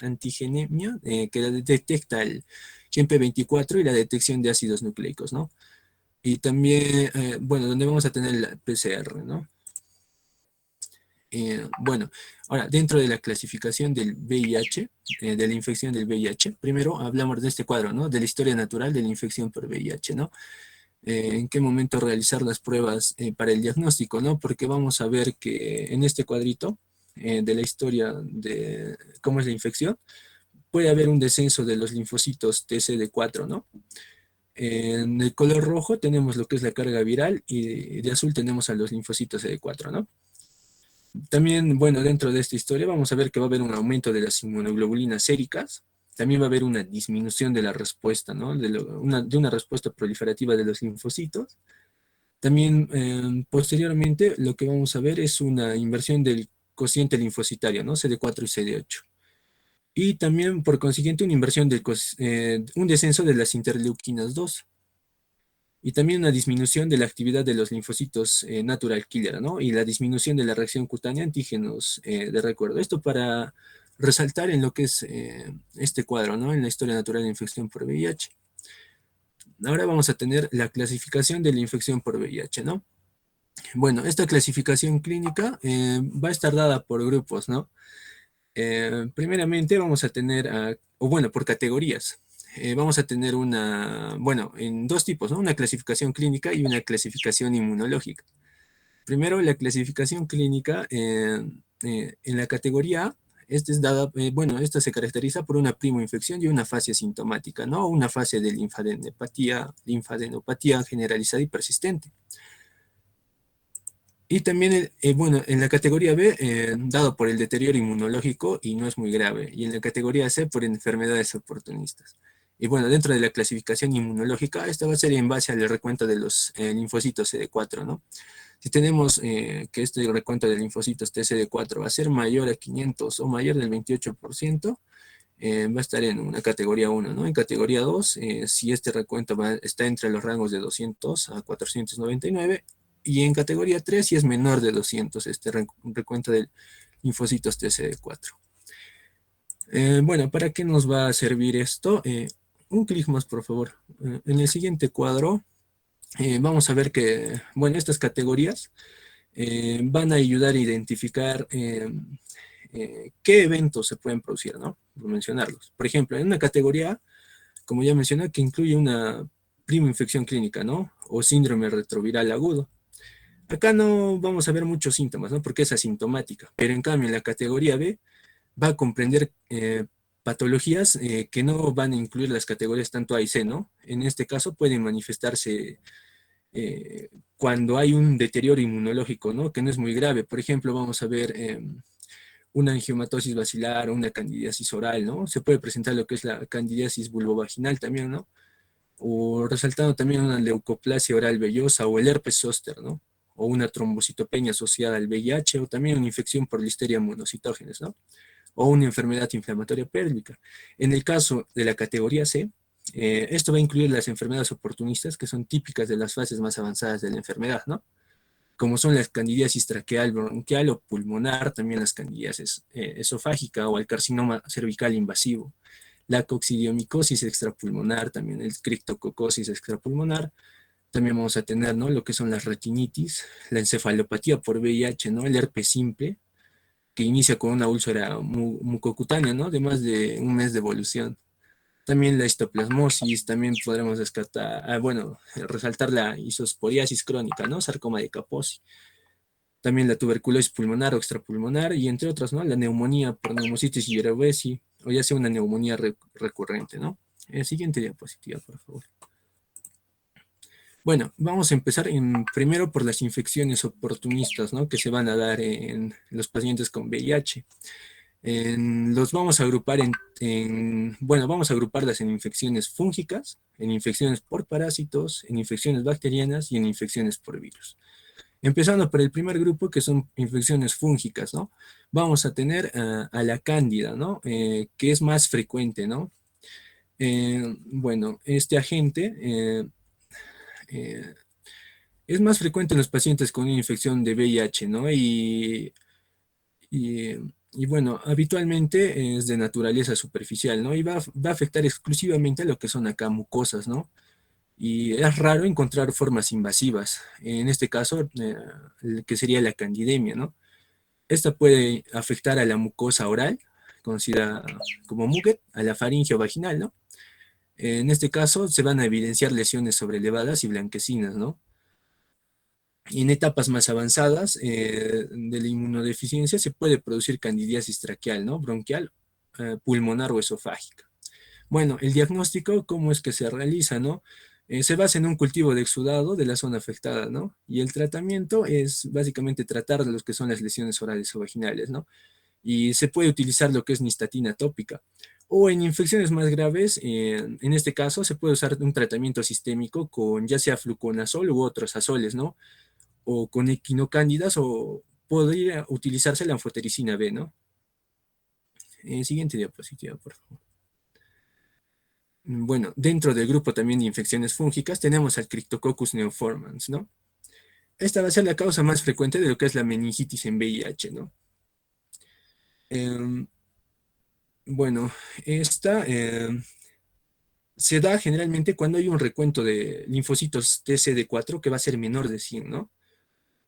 antigenemia, que detecta el GMP24 y la detección de ácidos nucleicos, ¿no? Y también, bueno, donde vamos a tener la PCR, ¿no? Bueno, ahora, dentro de la clasificación del VIH, de la infección del VIH, primero hablamos de este cuadro, ¿no? De la historia natural de la infección por VIH, ¿no? En qué momento realizar las pruebas para el diagnóstico, ¿no? Porque vamos a ver que en este cuadrito de la historia de cómo es la infección, puede haber un descenso de los linfocitos TCD4, ¿no? En el color rojo tenemos lo que es la carga viral y de azul tenemos a los linfocitos CD4, ¿no? También, bueno, dentro de esta historia vamos a ver que va a haber un aumento de las inmunoglobulinas séricas. También va a haber una disminución de la respuesta, ¿no? De una respuesta proliferativa de los linfocitos. También, posteriormente, lo que vamos a ver es una inversión del cociente linfocitario, ¿no? CD4 y CD8. Y también, por consiguiente, una inversión un descenso de las interleuquinas 2. Y también una disminución de la actividad de los linfocitos natural killer, ¿no? Y la disminución de la reacción cutánea a antígenos de recuerdo. Esto para resaltar en lo que es este cuadro, ¿no? En la historia natural de infección por VIH. Ahora vamos a tener la clasificación de la infección por VIH, ¿no? Bueno, esta clasificación clínica va a estar dada por grupos, ¿no? Primeramente vamos a tener, o bueno, por categorías. Vamos a tener bueno, en dos tipos, ¿no? Una clasificación clínica y una clasificación inmunológica. Primero, la clasificación clínica en la categoría A, esta es dada, bueno, esta se caracteriza por una primoinfección y una fase asintomática, ¿no? Una fase de linfadenopatía generalizada y persistente. Y también, bueno, en la categoría B, dado por el deterioro inmunológico y no es muy grave. Y en la categoría C, por enfermedades oportunistas. Y bueno, dentro de la clasificación inmunológica, esta va a ser en base al recuento de los linfocitos CD4, ¿no? Si tenemos que este recuento de linfocitos TCD4 va a ser mayor a 500 o mayor del 28%, va a estar en una categoría 1, ¿no? En categoría 2, si este recuento está entre los rangos de 200 a 499, y en categoría 3, si es menor de 200, este recuento de linfocitos TCD4. Bueno, ¿para qué nos va a servir esto? Un clic más, por favor. En el siguiente cuadro, vamos a ver que, bueno, estas categorías van a ayudar a identificar qué eventos se pueden producir, ¿no? Por mencionarlos. Por ejemplo, en una categoría A, como ya mencioné, que incluye una primoinfección clínica, ¿no? O síndrome retroviral agudo. Acá no vamos a ver muchos síntomas, ¿no? Porque es asintomática. Pero en cambio, en la categoría B va a comprender patologías que no van a incluir las categorías tanto A y C, ¿no? En este caso pueden manifestarse cuando hay un deterioro inmunológico, ¿no? Que no es muy grave. Por ejemplo, vamos a ver una angiomatosis bacilar o una candidiasis oral, ¿no? Se puede presentar lo que es la candidiasis vulvovaginal también, ¿no? O resaltando también una leucoplasia oral vellosa o el herpes zóster, ¿no? o una trombocitopenia asociada al VIH, o también una infección por Listeria monocitógenes, ¿no? O una enfermedad inflamatoria pélvica. En el caso de la categoría C, esto va a incluir las enfermedades oportunistas que son típicas de las fases más avanzadas de la enfermedad, ¿no? Como son la candidiasis traqueal, bronquial o pulmonar, también las candidiasis esofágica o el carcinoma cervical invasivo, la coccidiomicosis extrapulmonar, también el criptococosis extrapulmonar. También vamos a tener, ¿no?, lo que son las retinitis, la encefalopatía por VIH, ¿no?, el herpes simple, que inicia con una úlcera mucocutánea, ¿no?, de más de un mes de evolución. También la histoplasmosis, también podremos descartar, resaltar la isosporiasis crónica, ¿no?, sarcoma de Kaposi. También la tuberculosis pulmonar o extrapulmonar, y entre otras, ¿no?, la neumonía por neumocitis yerevesi, o ya sea una neumonía recurrente, ¿no? Siguiente diapositiva, por favor. Bueno, vamos a empezar primero por las infecciones oportunistas, ¿no?, que se van a dar en los pacientes con VIH. Los vamos a agrupar vamos a agruparlas en infecciones fúngicas, en infecciones por parásitos, en infecciones bacterianas y en infecciones por virus. Empezando por el primer grupo, que son infecciones fúngicas, ¿no? Vamos a tener a la cándida, ¿no? Que es más frecuente, ¿no? Este agente es más frecuente en los pacientes con una infección de VIH, ¿no? Y bueno, habitualmente es de naturaleza superficial, ¿no? Y va a afectar exclusivamente a lo que son acá mucosas, ¿no? Y es raro encontrar formas invasivas. En este caso, que sería la candidemia, ¿no? Esta puede afectar a la mucosa oral, conocida como muquet, a la faringe o vaginal, ¿no? En este caso se van a evidenciar lesiones sobrelevadas y blanquecinas, ¿no? Y en etapas más avanzadas de la inmunodeficiencia se puede producir candidiasis traqueal, ¿no?, bronquial, pulmonar o esofágica. Bueno, el diagnóstico, ¿cómo es que se realiza, no? Se basa en un cultivo de exudado de la zona afectada, ¿no? Y el tratamiento es básicamente tratar de lo que son las lesiones orales o vaginales, ¿no? Y se puede utilizar lo que es nistatina tópica. O en infecciones más graves, en este caso, se puede usar un tratamiento sistémico con ya sea fluconazol u otros azoles, ¿no? O con equinocándidas, o podría utilizarse la anfotericina B, ¿no? Siguiente diapositiva, por favor. Bueno, dentro del grupo también de infecciones fúngicas tenemos al Cryptococcus neoformans, ¿no? Esta va a ser la causa más frecuente de lo que es la meningitis en VIH, ¿no? Bueno, esta se da generalmente cuando hay un recuento de linfocitos TCD4 que va a ser menor de 100, ¿no?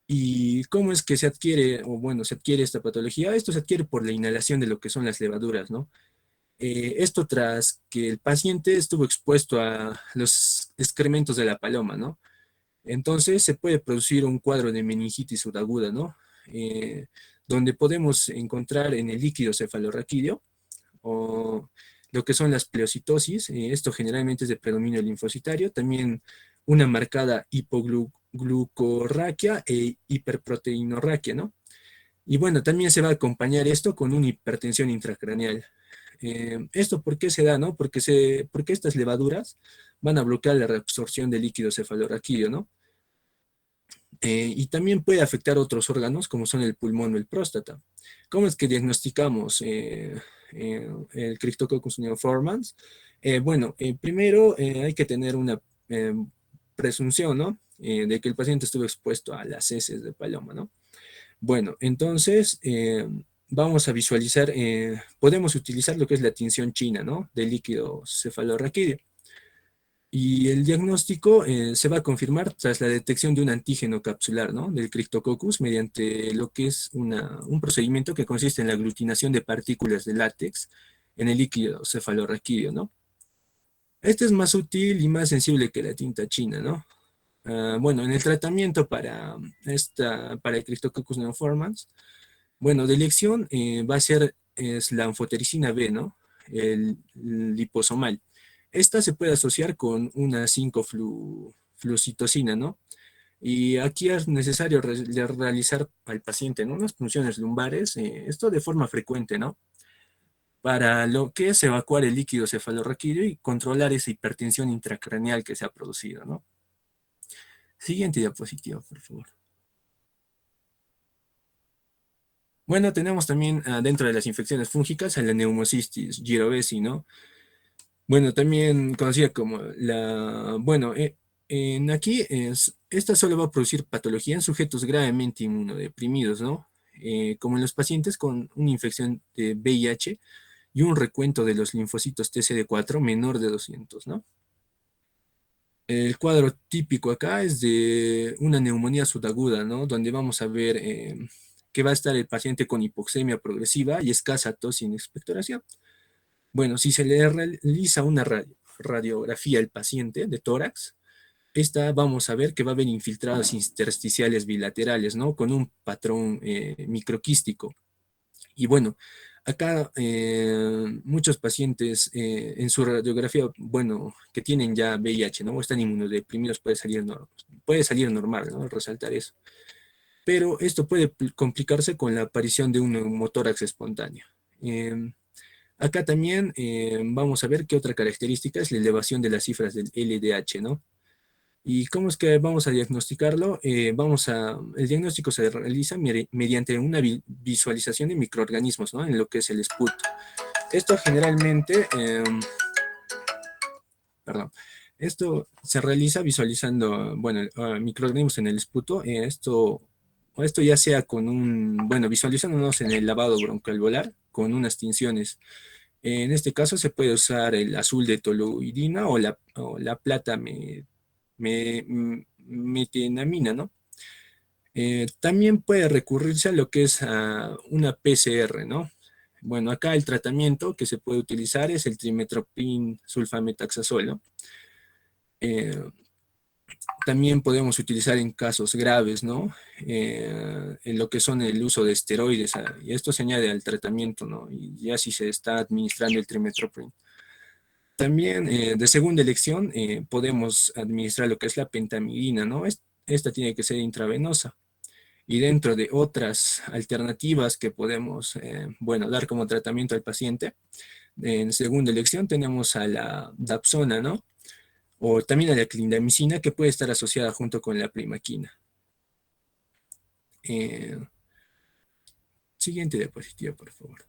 ¿Y cómo es que se adquiere, se adquiere esta patología? Esto se adquiere por la inhalación de lo que son las levaduras, ¿no? Esto tras que el paciente estuvo expuesto a los excrementos de la paloma, ¿no? Entonces se puede producir un cuadro de meningitis subaguda, ¿no? Donde podemos encontrar en el líquido cefalorraquídeo o lo que son las pleocitosis. Esto generalmente es de predominio linfocitario, también una marcada hipoglucorraquia e hiperproteinorraquia, ¿no? Y bueno, también se va a acompañar esto con una hipertensión intracraneal. ¿Esto por qué se da, no? Porque estas levaduras van a bloquear la reabsorción del líquido cefalorraquídeo, ¿no? Y también puede afectar otros órganos como son el pulmón o el próstata. ¿Cómo es que diagnosticamos el Cryptococcus neoformans? Primero hay que tener una presunción, ¿no? De que el paciente estuvo expuesto a las heces de paloma, ¿no? Bueno, entonces vamos a visualizar, podemos utilizar lo que es la tinción china, ¿no?, del líquido cefalorraquídeo. Y el diagnóstico se va a confirmar tras la detección de un antígeno capsular, ¿no?, del Cryptococcus mediante lo que es un procedimiento que consiste en la aglutinación de partículas de látex en el líquido cefalorraquídeo, ¿no? Este es más útil y más sensible que la tinta china, ¿no? En el tratamiento para el Cryptococcus neoformans, de elección va a ser la anfotericina B, ¿no? El liposomal. Esta se puede asociar con una 5-flucitosina, ¿no? Y aquí es necesario realizar al paciente, ¿no?, unas punciones lumbares, esto de forma frecuente, ¿no?, para lo que es evacuar el líquido cefalorraquídeo y controlar esa hipertensión intracraneal que se ha producido, ¿no? Siguiente diapositiva, por favor. Bueno, tenemos también dentro de las infecciones fúngicas a la neumocistis girovesi, ¿no? Bueno, también conocida como bueno, esta solo va a producir patología en sujetos gravemente inmunodeprimidos, ¿no? Como en los pacientes con una infección de VIH y un recuento de los linfocitos TCD4 menor de 200, ¿no? El cuadro típico acá es de una neumonía subaguda, ¿no? Donde vamos a ver que va a estar el paciente con hipoxemia progresiva y escasa tos sin expectoración. Bueno, si se le realiza una radiografía al paciente de tórax, esta vamos a ver que va a haber infiltrados intersticiales bilaterales, ¿no? Con un patrón microquístico. Y bueno, acá muchos pacientes en su radiografía, bueno, que tienen ya VIH, ¿no? O están inmunodeprimidos, puede salir normal, ¿no? Resaltar eso. Pero esto puede complicarse con la aparición de un neumotórax espontáneo. Acá también vamos a ver qué otra característica es la elevación de las cifras del LDH, ¿no? ¿Y cómo es que vamos a diagnosticarlo? El diagnóstico se realiza mediante una visualización de microorganismos, ¿no? En lo que es el esputo. Esto generalmente, esto se realiza visualizando, bueno, microorganismos en el esputo. Esto ya sea visualizándonos en el lavado broncoalveolar con unas tinciones. En este caso se puede usar el azul de toluidina o la plata metenamina, ¿no? También puede recurrirse a lo que es una PCR, ¿no? Bueno, acá el tratamiento que se puede utilizar es el trimetoprim sulfametaxazol, ¿no? También podemos utilizar en casos graves, ¿no? En lo que son el uso de esteroides, y esto se añade al tratamiento, ¿no? Y ya si se está administrando el trimetoprim. También de segunda elección podemos administrar lo que es la pentamidina, ¿no? Esta tiene que ser intravenosa. Y dentro de otras alternativas que podemos, dar como tratamiento al paciente, en segunda elección tenemos a la dapsona, ¿no? O también a la clindamicina, que puede estar asociada junto con la primaquina. Siguiente diapositiva, por favor.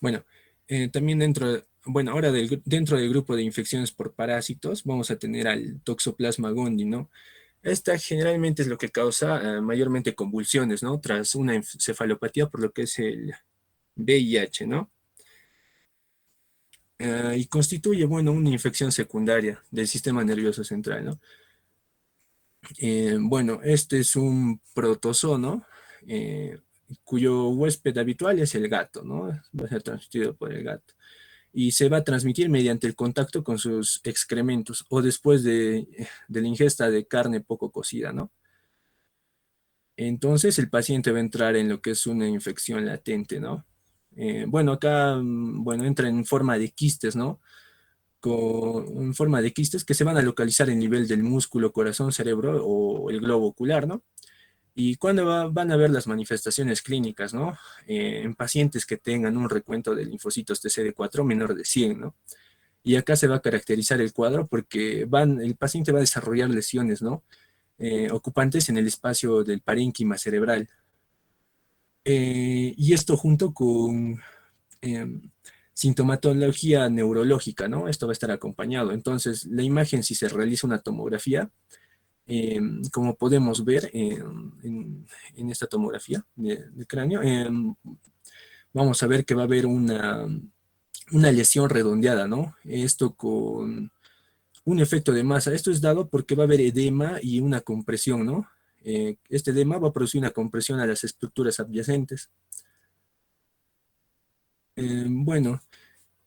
Bueno, también ahora dentro del grupo de infecciones por parásitos, vamos a tener al Toxoplasma gondii, ¿no? Esta generalmente es lo que causa mayormente convulsiones, ¿no? Tras una encefalopatía por lo que es el VIH, ¿no? Y constituye, bueno, una infección secundaria del sistema nervioso central, ¿no? Este es un protozoo, cuyo huésped habitual es el gato, ¿no? Va a ser transmitido por el gato. Y se va a transmitir mediante el contacto con sus excrementos o después de la ingesta de carne poco cocida, ¿no? Entonces el paciente va a entrar en lo que es una infección latente, ¿no? Acá, entra en forma de quistes, ¿no? En forma de quistes que se van a localizar en nivel del músculo, corazón, cerebro o el globo ocular, ¿no? ¿Y cuándo van a ver las manifestaciones clínicas, no? En pacientes que tengan un recuento de linfocitos TCD4 menor de 100, ¿no? Y acá se va a caracterizar el cuadro porque el paciente va a desarrollar lesiones, ¿no? Ocupantes en el espacio del parénquima cerebral. Y esto junto con sintomatología neurológica, ¿no? Esto va a estar acompañado. Entonces, la imagen, si se realiza una tomografía, como podemos ver en esta tomografía de cráneo, vamos a ver que va a haber una lesión redondeada, ¿no? Esto con un efecto de masa. Esto es dado porque va a haber edema y una compresión, ¿no? Este edema va a producir una compresión a las estructuras adyacentes.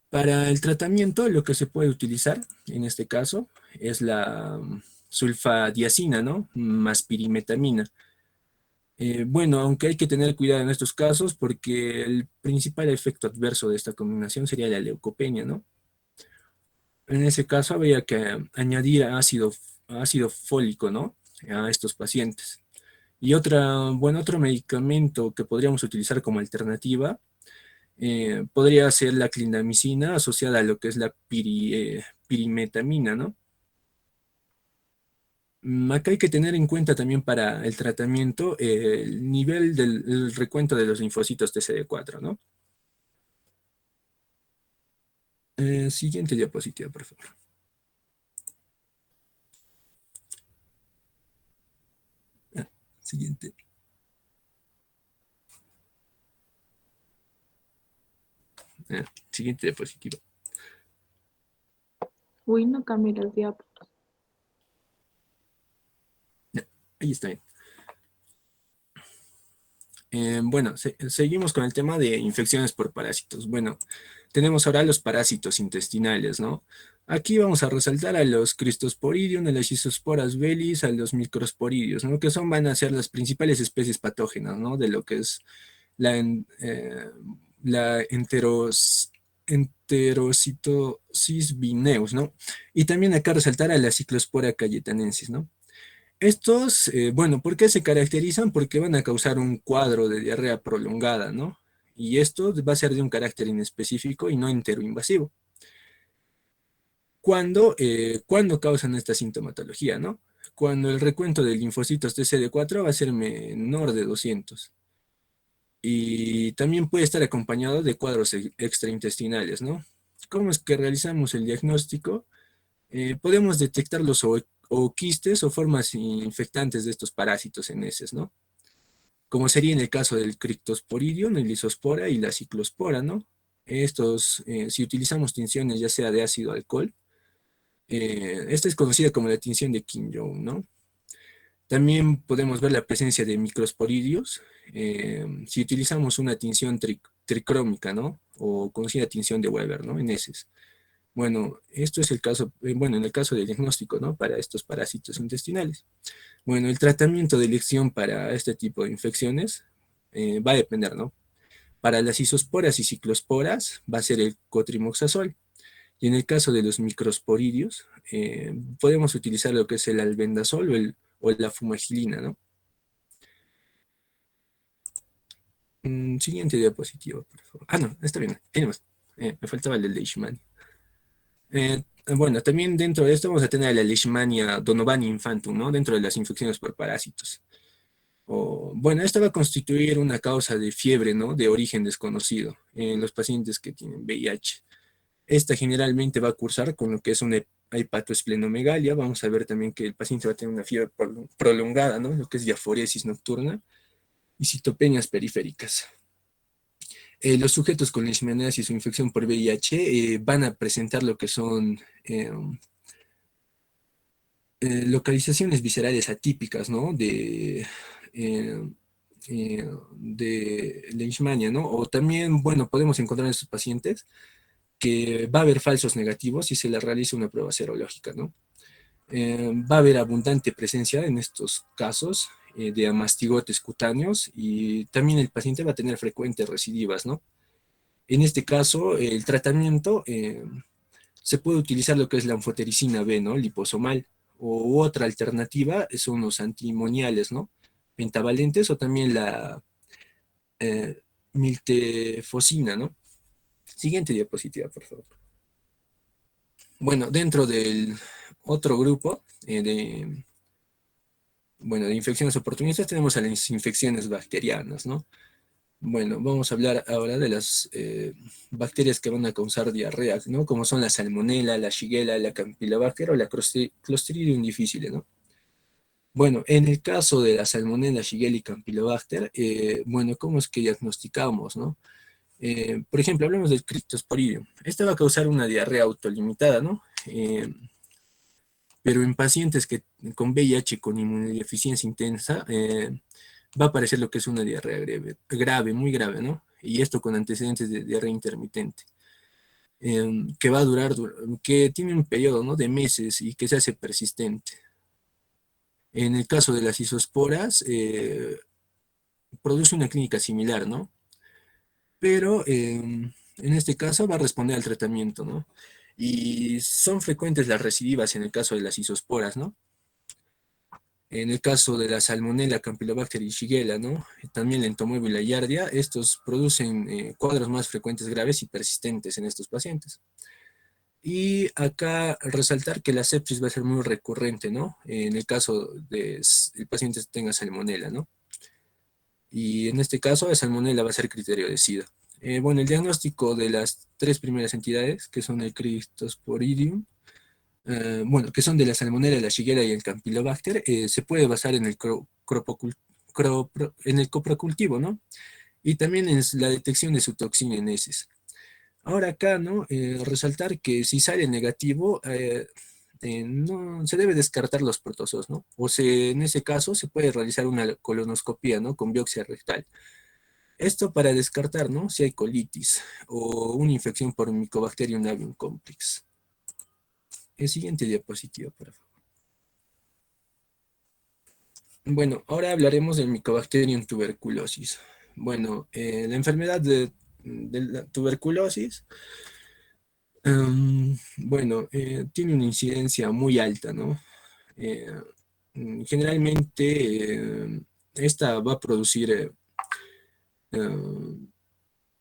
Para el tratamiento lo que se puede utilizar en este caso es la sulfadiazina, ¿no? Más pirimetamina. Aunque hay que tener cuidado en estos casos porque el principal efecto adverso de esta combinación sería la leucopenia, ¿no? En ese caso habría que añadir ácido fólico, ¿no? A estos pacientes. Y otro medicamento que podríamos utilizar como alternativa podría ser la clindamicina asociada a lo que es la pirimetamina, ¿no? Acá hay que tener en cuenta también para el tratamiento el nivel del recuento de los linfocitos TCD4, ¿no? Siguiente diapositiva, por favor. Siguiente. Siguiente diapositiva. Uy, no cambie las diapos. Ahí está bien. Bueno, seguimos con el tema de infecciones por parásitos. Bueno, tenemos ahora los parásitos intestinales, ¿no? Aquí vamos a resaltar a los Cristosporidium, a las Schizosporas bellis, a los Microsporidios, ¿no? Que van a ser las principales especies patógenas, ¿no? De lo que es la enterocitosis vineus, ¿no? Y también acá resaltar a la Ciclospora cayetanensis, ¿no? Estos, bueno, ¿por qué se caracterizan? Porque van a causar un cuadro de diarrea prolongada, ¿no? Y esto va a ser de un carácter inespecífico y no enteroinvasivo. ¿Cuándo causan esta sintomatología, no? Cuando el recuento de linfocitos TCD4 va a ser menor de 200. Y también puede estar acompañado de cuadros extraintestinales, ¿no? ¿Cómo es que realizamos el diagnóstico? Podemos detectar los o quistes o formas infectantes de estos parásitos en heces, ¿no? Como sería en el caso del Cryptosporidium, el Lisospora y la Ciclospora, ¿no? Estos, si utilizamos tinciones ya sea de ácido alcohol, esta es conocida como la tinción de Kim-Jones, ¿no? También podemos ver la presencia de microsporidios si utilizamos una tinción tricrómica, ¿no? O conocida tinción de Weber, ¿no? En heces. Bueno, esto es el caso, bueno, en el caso del diagnóstico, ¿no? Para estos parásitos intestinales. Bueno, el tratamiento de elección para este tipo de infecciones va a depender, ¿no? Para las isosporas y ciclosporas va a ser el cotrimoxazol. Y en el caso de los microsporidios, podemos utilizar lo que es el albendazol o la fumagilina, ¿no? Siguiente diapositiva, por favor. Ah, no, está bien, ahí nomás. Me faltaba el de Leishmania. Bueno, también dentro de esto vamos a tener la Leishmania donovani infantum, ¿no? Dentro de las infecciones por parásitos. Bueno, esta va a constituir una causa de fiebre, ¿no? De origen desconocido en los pacientes que tienen VIH. Esta generalmente va a cursar con lo que es una hepatoesplenomegalia. Vamos a ver también que el paciente va a tener una fiebre prolongada, ¿no? Lo que es diaforesis nocturna y citopenias periféricas. Los sujetos con leishmaniasis o infección por VIH van a presentar lo que son localizaciones viscerales atípicas, ¿no? De leishmania, ¿no? O también, bueno, podemos encontrar en estos pacientes que va a haber falsos negativos si se les realiza una prueba serológica, ¿no? Va a haber abundante presencia en estos casos de amastigotes cutáneos y también el paciente va a tener frecuentes recidivas, ¿no? En este caso, el tratamiento se puede utilizar lo que es la anfotericina B, ¿no? Liposomal. O otra alternativa son los antimoniales, ¿no? Pentavalentes o también la miltefosina, ¿no? Siguiente diapositiva, por favor. Bueno, dentro del otro grupo bueno, de infecciones oportunistas tenemos a las infecciones bacterianas, ¿no? Bueno, vamos a hablar ahora de las bacterias que van a causar diarrea, ¿no? Como son la salmonella, la shigella, la campylobacter o la clostridium difficile, ¿no? Bueno, en el caso de la salmonella, shigella y campylobacter, bueno, ¿cómo es que diagnosticamos, no? Por ejemplo, hablemos del Cryptosporidium. Esta va a causar una diarrea autolimitada, ¿no? Pero en pacientes con VIH con inmunodeficiencia intensa, va a aparecer lo que es una diarrea grave, muy grave, ¿no? Y esto con antecedentes de diarrea intermitente, que va a durar, que tiene un periodo, ¿no? De meses y que se hace persistente. En el caso de las isosporas, produce una clínica similar, ¿no? Pero en este caso va a responder al tratamiento, ¿no? Y son frecuentes las recidivas en el caso de las isosporas, ¿no? En el caso de la Salmonella, Campylobacter y Shigella, ¿no? También la Entomoeba y la Giardia, estos producen cuadros más frecuentes, graves y persistentes en estos pacientes. Y acá resaltar que la sepsis va a ser muy recurrente, ¿no? En el caso de el paciente tenga salmonela, ¿no? Y en este caso, la salmonela va a ser criterio de SIDA. Bueno, el diagnóstico de las 3 primeras entidades, que son el Cryptosporidium, bueno, que son de la salmonela, la shigella y el campylobacter, se puede basar en el en el coprocultivo, ¿no? Y también en la detección de su toxina en heces. Ahora acá, ¿no? Resaltar que si sale negativo, no, se debe descartar los protozoos, ¿no? En ese caso se puede realizar una colonoscopía, ¿no? Con biopsia rectal. Esto para descartar, ¿no? Si hay colitis o una infección por Mycobacterium avium complex. El siguiente diapositiva, por favor. Bueno, ahora hablaremos del Mycobacterium tuberculosis. Bueno, la enfermedad de la tuberculosis, bueno, tiene una incidencia muy alta, ¿no? Eh, Generalmente, esta va a producir,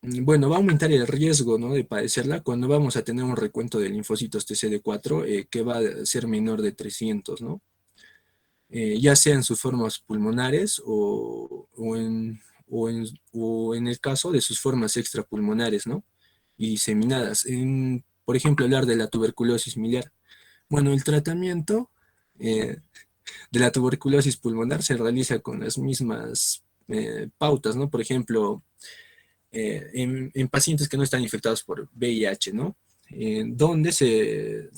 bueno, va a aumentar el riesgo, ¿no? De padecerla cuando vamos a tener un recuento de linfocitos TCD4 que va a ser menor de 300, ¿no? Ya sea en sus formas pulmonares o en el caso de sus formas extrapulmonares, ¿no? Y diseminadas. Por ejemplo, hablar de la tuberculosis miliar. Bueno, el tratamiento de la tuberculosis pulmonar se realiza con las mismas pautas, ¿no? Por ejemplo, en pacientes que no están infectados por VIH, ¿no? Donde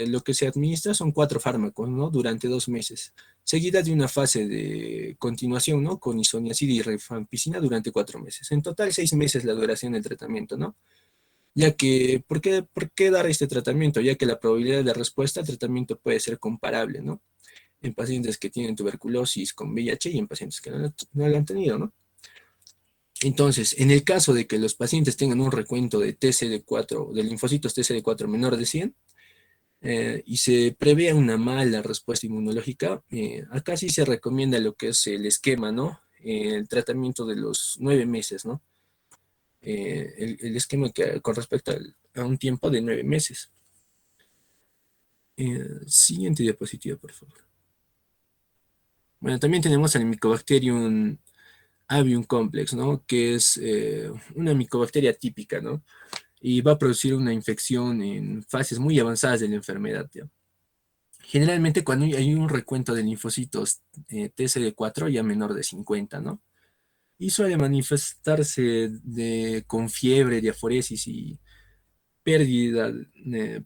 lo que se administra son 4 fármacos, ¿no? Durante 2 meses, seguida de una fase de continuación, ¿no? Con isoniazid y rifampicina durante 4 meses. En total, 6 meses la duración del tratamiento, ¿no? Ya que, por qué dar este tratamiento? Ya que la probabilidad de respuesta al tratamiento puede ser comparable, ¿no? En pacientes que tienen tuberculosis con VIH y en pacientes que no la han tenido, ¿no? Entonces, en el caso de que los pacientes tengan un recuento de TCD4, de linfocitos TCD4 menor de 100, y se prevea una mala respuesta inmunológica, acá sí se recomienda lo que es el esquema, ¿no? El tratamiento de los 9 meses, ¿no? El esquema que con respecto a un tiempo de 9 meses. Siguiente diapositiva, por favor. Bueno, también tenemos al Mycobacterium avium complex, ¿no? Que es una micobacteria típica, ¿no? Y va a producir una infección en fases muy avanzadas de la enfermedad, ¿ya? Generalmente cuando hay un recuento de linfocitos TCD4 ya menor de 50, ¿no? Y suele manifestarse con fiebre, diaforesis y pérdida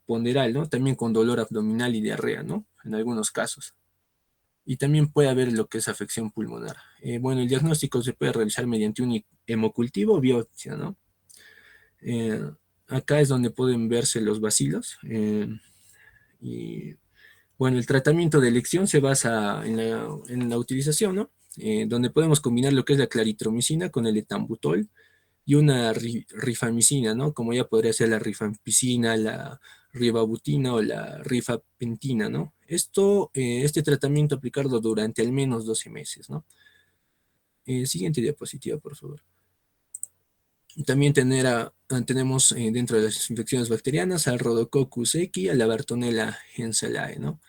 ponderal, ¿no? También con dolor abdominal y diarrea, ¿no? En algunos casos. Y también puede haber lo que es afección pulmonar. Bueno, el diagnóstico se puede realizar mediante un hemocultivo o biopsia, ¿no? Eh, Acá es donde pueden verse los bacilos. Y bueno, el tratamiento de elección se basa en la utilización, ¿no? Donde podemos combinar lo que es la claritromicina con el etambutol y una rifamicina, ¿no? Como ya podría ser la rifampicina, la ribabutina o la rifapentina, ¿no? Este tratamiento aplicarlo durante al menos 12 meses, ¿no? Siguiente diapositiva, por favor. También tenemos dentro de las infecciones bacterianas al Rhodococcus equi, a la Bartonella henselae, ¿no?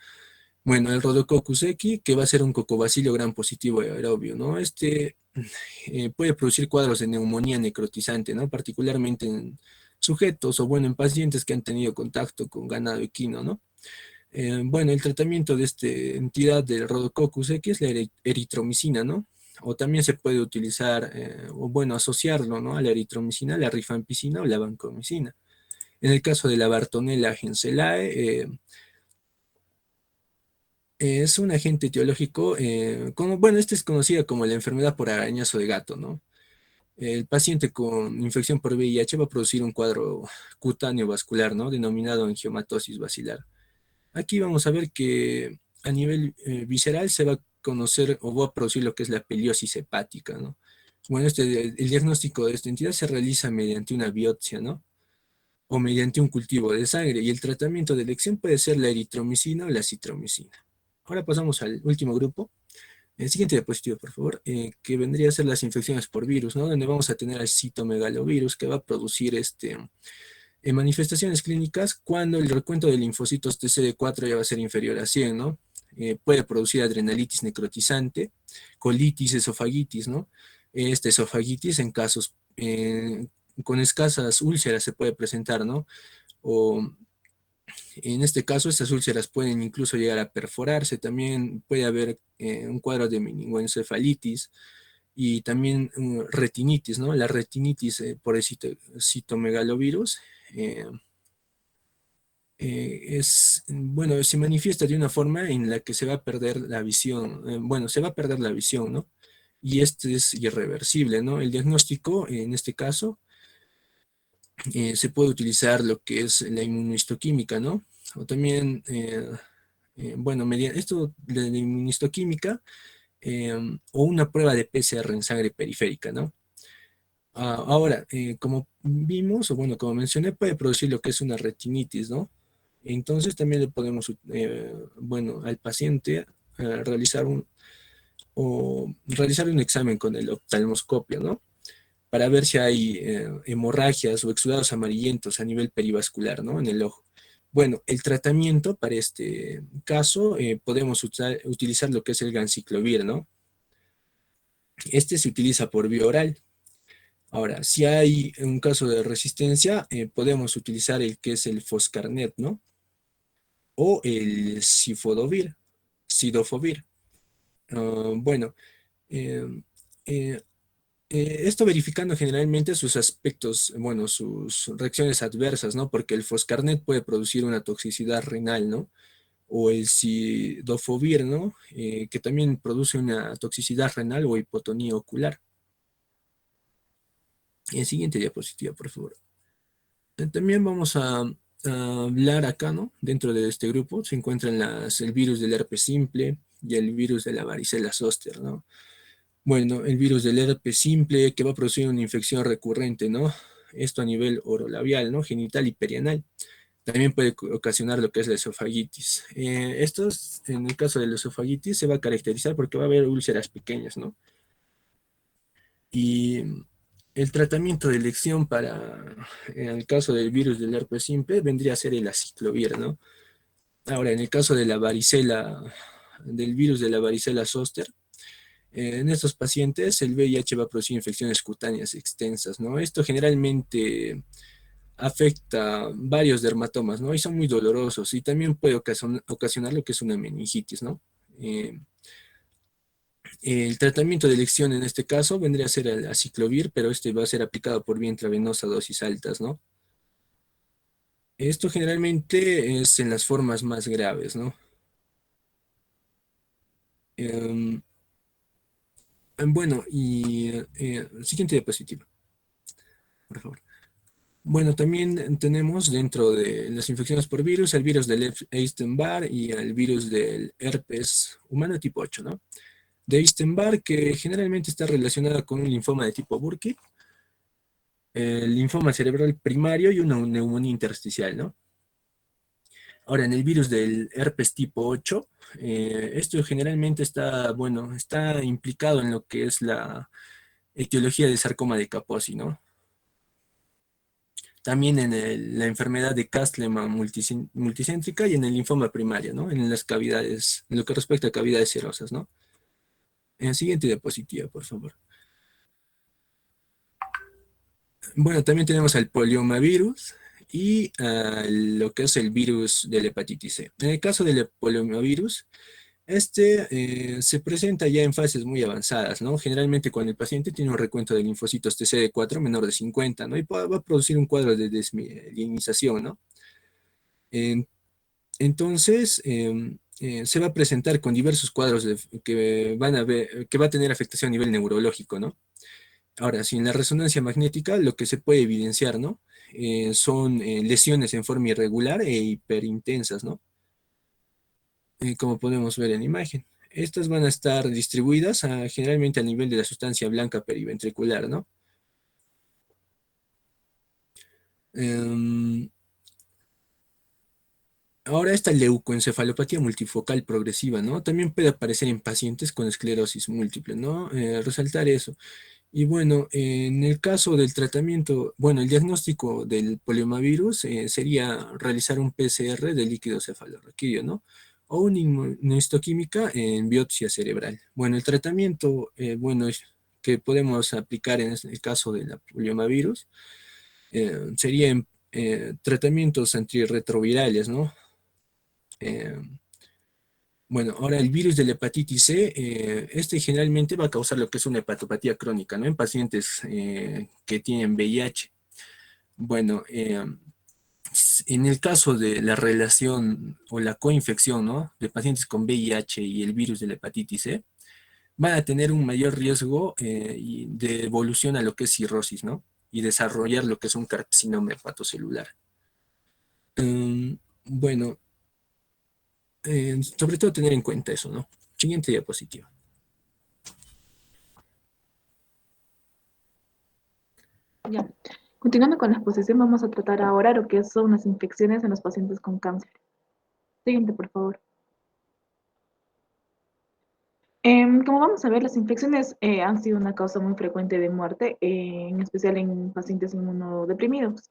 Bueno, el Rhodococcus equi, que va a ser un cocobacilo gram positivo aerobio, ¿no? Puede producir cuadros de neumonía necrotizante, ¿no? Particularmente en sujetos o, bueno, en pacientes que han tenido contacto con ganado equino, ¿no? Bueno, el tratamiento de esta entidad del Rhodococcus equi es la eritromicina, ¿no? O también se puede utilizar, o bueno, asociarlo, ¿no? A la eritromicina, la rifampicina o la vancomicina. En el caso de la Bartonella henselae, es un agente etiológico, bueno, esta es conocida como la enfermedad por arañazo de gato, ¿no? El paciente con infección por VIH va a producir un cuadro cutáneo vascular, ¿no? Denominado angiomatosis basilar. Aquí vamos a ver que a nivel visceral se va a conocer o va a producir lo que es la peliosis hepática, ¿no? Bueno, el diagnóstico de esta entidad se realiza mediante una biopsia, ¿no? O mediante un cultivo de sangre, y el tratamiento de elección puede ser la eritromicina o la citromicina. Ahora pasamos al último grupo. El siguiente diapositiva, por favor, que vendría a ser las infecciones por virus, ¿no? Donde vamos a tener al citomegalovirus que va a producir En manifestaciones clínicas, cuando el recuento de linfocitos TCD4 ya va a ser inferior a 100, ¿no? Puede producir adrenalitis necrotizante, colitis, esofagitis, ¿no? Esta esofagitis en casos con escasas úlceras se puede presentar, ¿no? O en este caso, estas úlceras pueden incluso llegar a perforarse. También puede haber un cuadro de meningoencefalitis y también retinitis, ¿no? La retinitis por el citomegalovirus bueno, se manifiesta de una forma en la que se va a perder la visión. Bueno, se va a perder la visión, ¿no? Y este es irreversible, ¿no? El diagnóstico, en este caso, se puede utilizar lo que es la inmunohistoquímica, ¿no? O también, bueno, mediante esto de la inmunohistoquímica o una prueba de PCR en sangre periférica, ¿no? Ahora, como vimos, o bueno, como mencioné, puede producir lo que es una retinitis, ¿no? Entonces también le podemos, bueno, al paciente realizar un examen con el oftalmoscopio, ¿no? Para ver si hay hemorragias o exudados amarillentos a nivel perivascular, ¿no? En el ojo. Bueno, el tratamiento para este caso podemos utilizar lo que es el ganciclovir, ¿no? Este se utiliza por vía oral. Ahora, si hay un caso de resistencia, podemos utilizar el que es el Foscarnet, ¿no? O el Sidofovir. Bueno, eh, eh, esto verificando generalmente sus aspectos, bueno, sus reacciones adversas, ¿no? Porque el Foscarnet puede producir una toxicidad renal, ¿no? O el Sidofovir, ¿no? Que también produce una toxicidad renal o hipotonía ocular. Siguiente diapositiva, por favor. También vamos a hablar acá, ¿no? Dentro de este grupo se encuentran el virus del herpes simple y el virus de la varicela zoster, ¿no? Bueno, el virus del herpes simple que va a producir una infección recurrente, ¿no? Esto a nivel orolabial, ¿no? Genital y perianal. También puede ocasionar lo que es la esofagitis. Estos, en el caso de la esofagitis, se va a caracterizar porque va a haber úlceras pequeñas, ¿no? Y el tratamiento de elección en el caso del virus del herpes simple, vendría a ser el aciclovir, ¿no? Ahora, en el caso de la varicela, del virus de la varicela zoster, en estos pacientes el VIH va a producir infecciones cutáneas extensas, ¿no? Esto generalmente afecta varios dermatomas, ¿no? Y son muy dolorosos y también puede ocasionar lo que es una meningitis, ¿no? El tratamiento de elección en este caso vendría a ser el aciclovir, pero este va a ser aplicado por vía intravenosa a dosis altas, ¿no? Esto generalmente es en las formas más graves, ¿no? Bueno, y siguiente diapositiva, por favor. Bueno, también tenemos dentro de las infecciones por virus, el virus del Epstein-Barr y el virus del herpes humano tipo 8, ¿no? De Epstein-Barr, que generalmente está relacionada con un linfoma de tipo Burkitt, el linfoma cerebral primario y una neumonía intersticial, ¿no? Ahora, en el virus del herpes tipo 8, esto generalmente está, bueno, está implicado en lo que es la etiología del sarcoma de Kaposi, ¿no? También en la enfermedad de Castleman multicéntrica y en el linfoma primario, ¿no? En las cavidades, en lo que respecta a cavidades serosas, ¿no? En la siguiente diapositiva, por favor. Bueno, también tenemos al poliomavirus y lo que es el virus de la hepatitis C. En el caso del poliomavirus, este se presenta ya en fases muy avanzadas, ¿no? Generalmente cuando el paciente tiene un recuento de linfocitos TCD4 menor de 50, ¿no? Y va a producir un cuadro de desmielinización, ¿no? Entonces, se va a presentar con diversos cuadros que va a tener afectación a nivel neurológico, ¿no? Ahora, si en la resonancia magnética lo que se puede evidenciar, ¿no? Son lesiones en forma irregular e hiperintensas, ¿no? Como podemos ver en la imagen. Estas van a estar distribuidas generalmente a nivel de la sustancia blanca periventricular, ¿no? Ahora esta leucoencefalopatía multifocal progresiva, ¿no? También puede aparecer en pacientes con esclerosis múltiple, ¿no? Resaltar eso. Y bueno, en el caso del tratamiento, bueno, el diagnóstico del poliomavirus sería realizar un PCR del líquido cefalorraquídeo, ¿no? O una inmunohistoquímica en biopsia cerebral. Bueno, el tratamiento, bueno, que podemos aplicar en el caso de la poliomavirus serían tratamientos antirretrovirales, ¿no? Eh, bueno, ahora el virus de la hepatitis C, este generalmente va a causar lo que es una hepatopatía crónica, ¿no? En pacientes que tienen VIH. Bueno, en el caso de la relación o la coinfección, ¿no? De pacientes con VIH y el virus de la hepatitis C, van a tener un mayor riesgo de evolución a lo que es cirrosis, ¿no? Y desarrollar lo que es un carcinoma hepatocelular. Bueno, sobre todo tener en cuenta eso, ¿no? Siguiente diapositiva. Ya. Continuando con la exposición, vamos a tratar ahora lo que son las infecciones en los pacientes con cáncer. Siguiente, por favor. Como vamos a ver, las infecciones han sido una causa muy frecuente de muerte, en especial en pacientes inmunodeprimidos.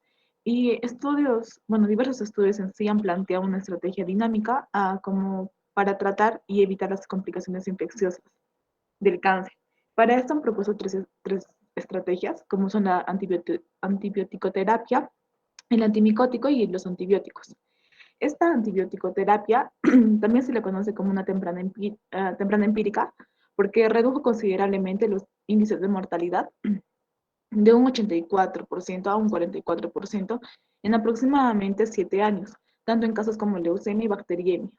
Y estudios, bueno, diversos estudios en sí han planteado una estrategia dinámica como para tratar y evitar las complicaciones infecciosas del cáncer. Para esto han propuesto tres estrategias, como son la antibioticoterapia, el antimicótico y los antibióticos. Esta antibiótico-terapia también se le conoce como una temprana empírica porque redujo considerablemente los índices de mortalidad de un 84% a un 44% en aproximadamente 7 años, tanto en casos como leucemia y bacteriemia.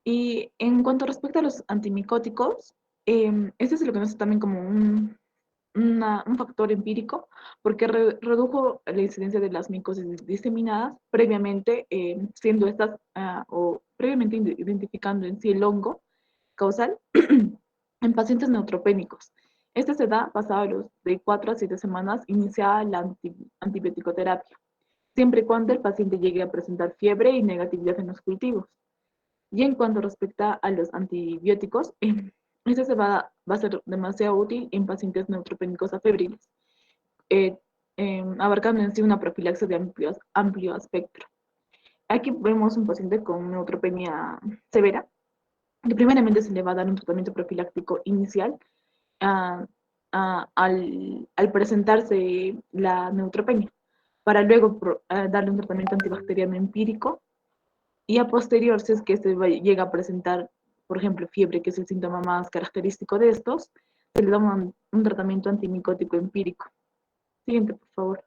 Y en cuanto respecta a los antimicóticos, este se lo conoce también como un factor empírico porque redujo la incidencia de las micosis diseminadas previamente, siendo estas o previamente identificando en sí el hongo causal en pacientes neutropénicos. Este se da pasado de 4 a 7 semanas iniciada la antibiótico-terapia, siempre y cuando el paciente llegue a presentar fiebre y negatividad en los cultivos. Y en cuanto respecta a los antibióticos, este va a ser demasiado útil en pacientes neutropénicos afebriles, eh, abarcando en sí una profilaxis de amplio espectro. Aquí vemos un paciente con neutropenia severa, que primeramente se le va a dar un tratamiento profiláctico inicial uh, al presentarse la neutropenia, para luego darle un tratamiento antibacteriano empírico y a posterior, si es que llega a presentar, por ejemplo, fiebre, que es el síntoma más característico de estos, se le da un tratamiento antimicótico empírico. Siguiente, por favor.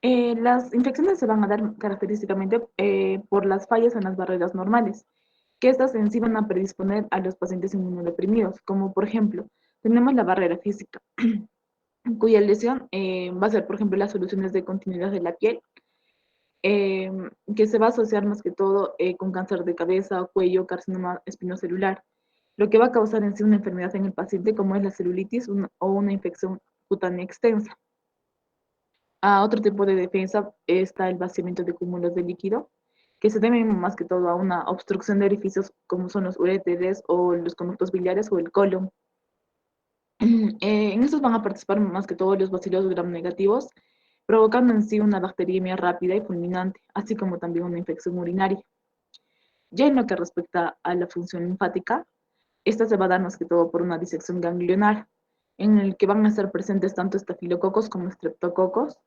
Las infecciones se van a dar característicamente por las fallas en las barreras normales, que estas en sí van a predisponer a los pacientes inmunodeprimidos, como por ejemplo, tenemos la barrera física, cuya lesión va a ser, por ejemplo, las soluciones de continuidad de la piel, que se va a asociar más que todo con cáncer de cabeza, cuello, carcinoma espinocelular, lo que va a causar en sí una enfermedad en el paciente como es la celulitis o una infección cutánea extensa. A otro tipo de defensa está el vaciamiento de cúmulos de líquido, que se deben más que todo a una obstrucción de orificios como son los uréteres o los conductos biliares o el colon. En estos van a participar más que todo los bacilos gram negativos, provocando en sí una bacteriemia rápida y fulminante, así como también una infección urinaria. Ya en lo que respecta a la función linfática, esta se va a dar más que todo por una disección ganglionar, en el que van a estar presentes tanto estafilococos como estreptococos,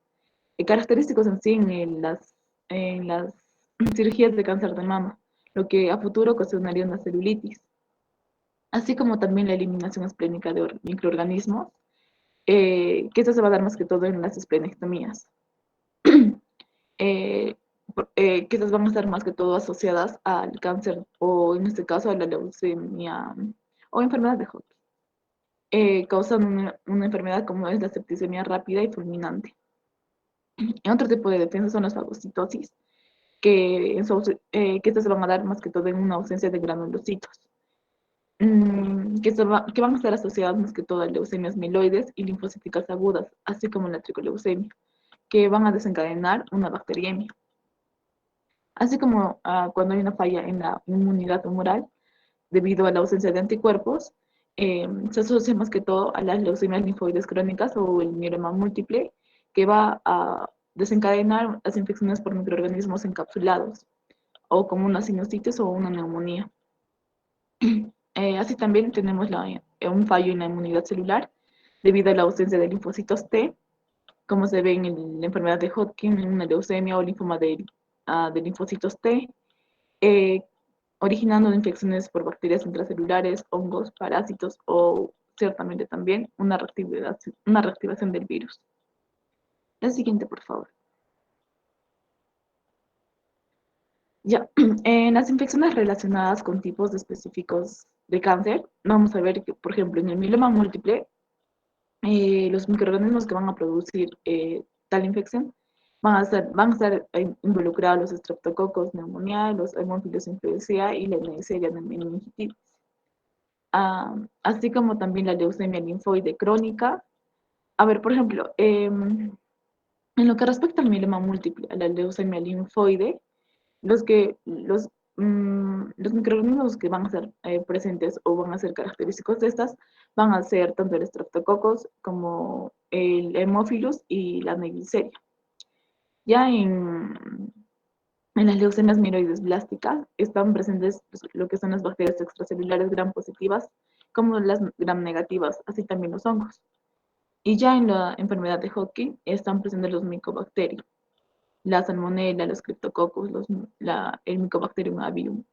característicos en sí en las cirugías de cáncer de mama, lo que a futuro ocasionaría una celulitis, así como también la eliminación esplénica de microorganismos, que esto se va a dar más que todo en las esplenectomías, eh, que estas van a estar más que todo asociadas al cáncer o en este caso a la leucemia o enfermedad de Hodgkin, causando una enfermedad como es la septicemia rápida y fulminante. Otro tipo de defensa son las fagocitosis, que estas se van a dar más que todo en una ausencia de granulocitos, que van a estar asociadas más que todo a leucemias mieloides y linfocíticas agudas, así como la tricoleucemia, que van a desencadenar una bacteriemia. Así como cuando hay una falla en la inmunidad humoral, debido a la ausencia de anticuerpos, se asocia más que todo a las leucemias linfoides crónicas o el mieloma múltiple, que va a desencadenar las infecciones por microorganismos encapsulados, o como una sinusitis o una neumonía. Así también tenemos un fallo en la inmunidad celular debido a la ausencia de linfocitos T, como se ve en la enfermedad de Hodgkin, en una leucemia o linfoma de linfocitos T, eh, originando infecciones por bacterias intracelulares, hongos, parásitos o ciertamente también una reactivación del virus. La siguiente, por favor. Ya, en las infecciones relacionadas con tipos específicos de cáncer, vamos a ver que, por ejemplo, en el mieloma múltiple, los microorganismos que van a producir tal infección van a estar involucrados los estreptococos pneumoniae, los hemófilos influenzae y la Neisseria meningitis. Así como también la leucemia linfoide crónica. A ver, por ejemplo, en lo que respecta al mieloma múltiple, a la leucemia linfoide, los microorganismos que van a ser presentes o van a ser característicos de estas van a ser tanto el Streptococcus como el Haemophilus y la Neisseria. Ya en las leucemias mieloides blásticas están presentes lo que son las bacterias extracelulares gram positivas como las gram negativas, así también los hongos. Y ya en la enfermedad de Hodgkin están presentes los micobacterios, la salmonella, los cryptococcus, el mycobacterium avium.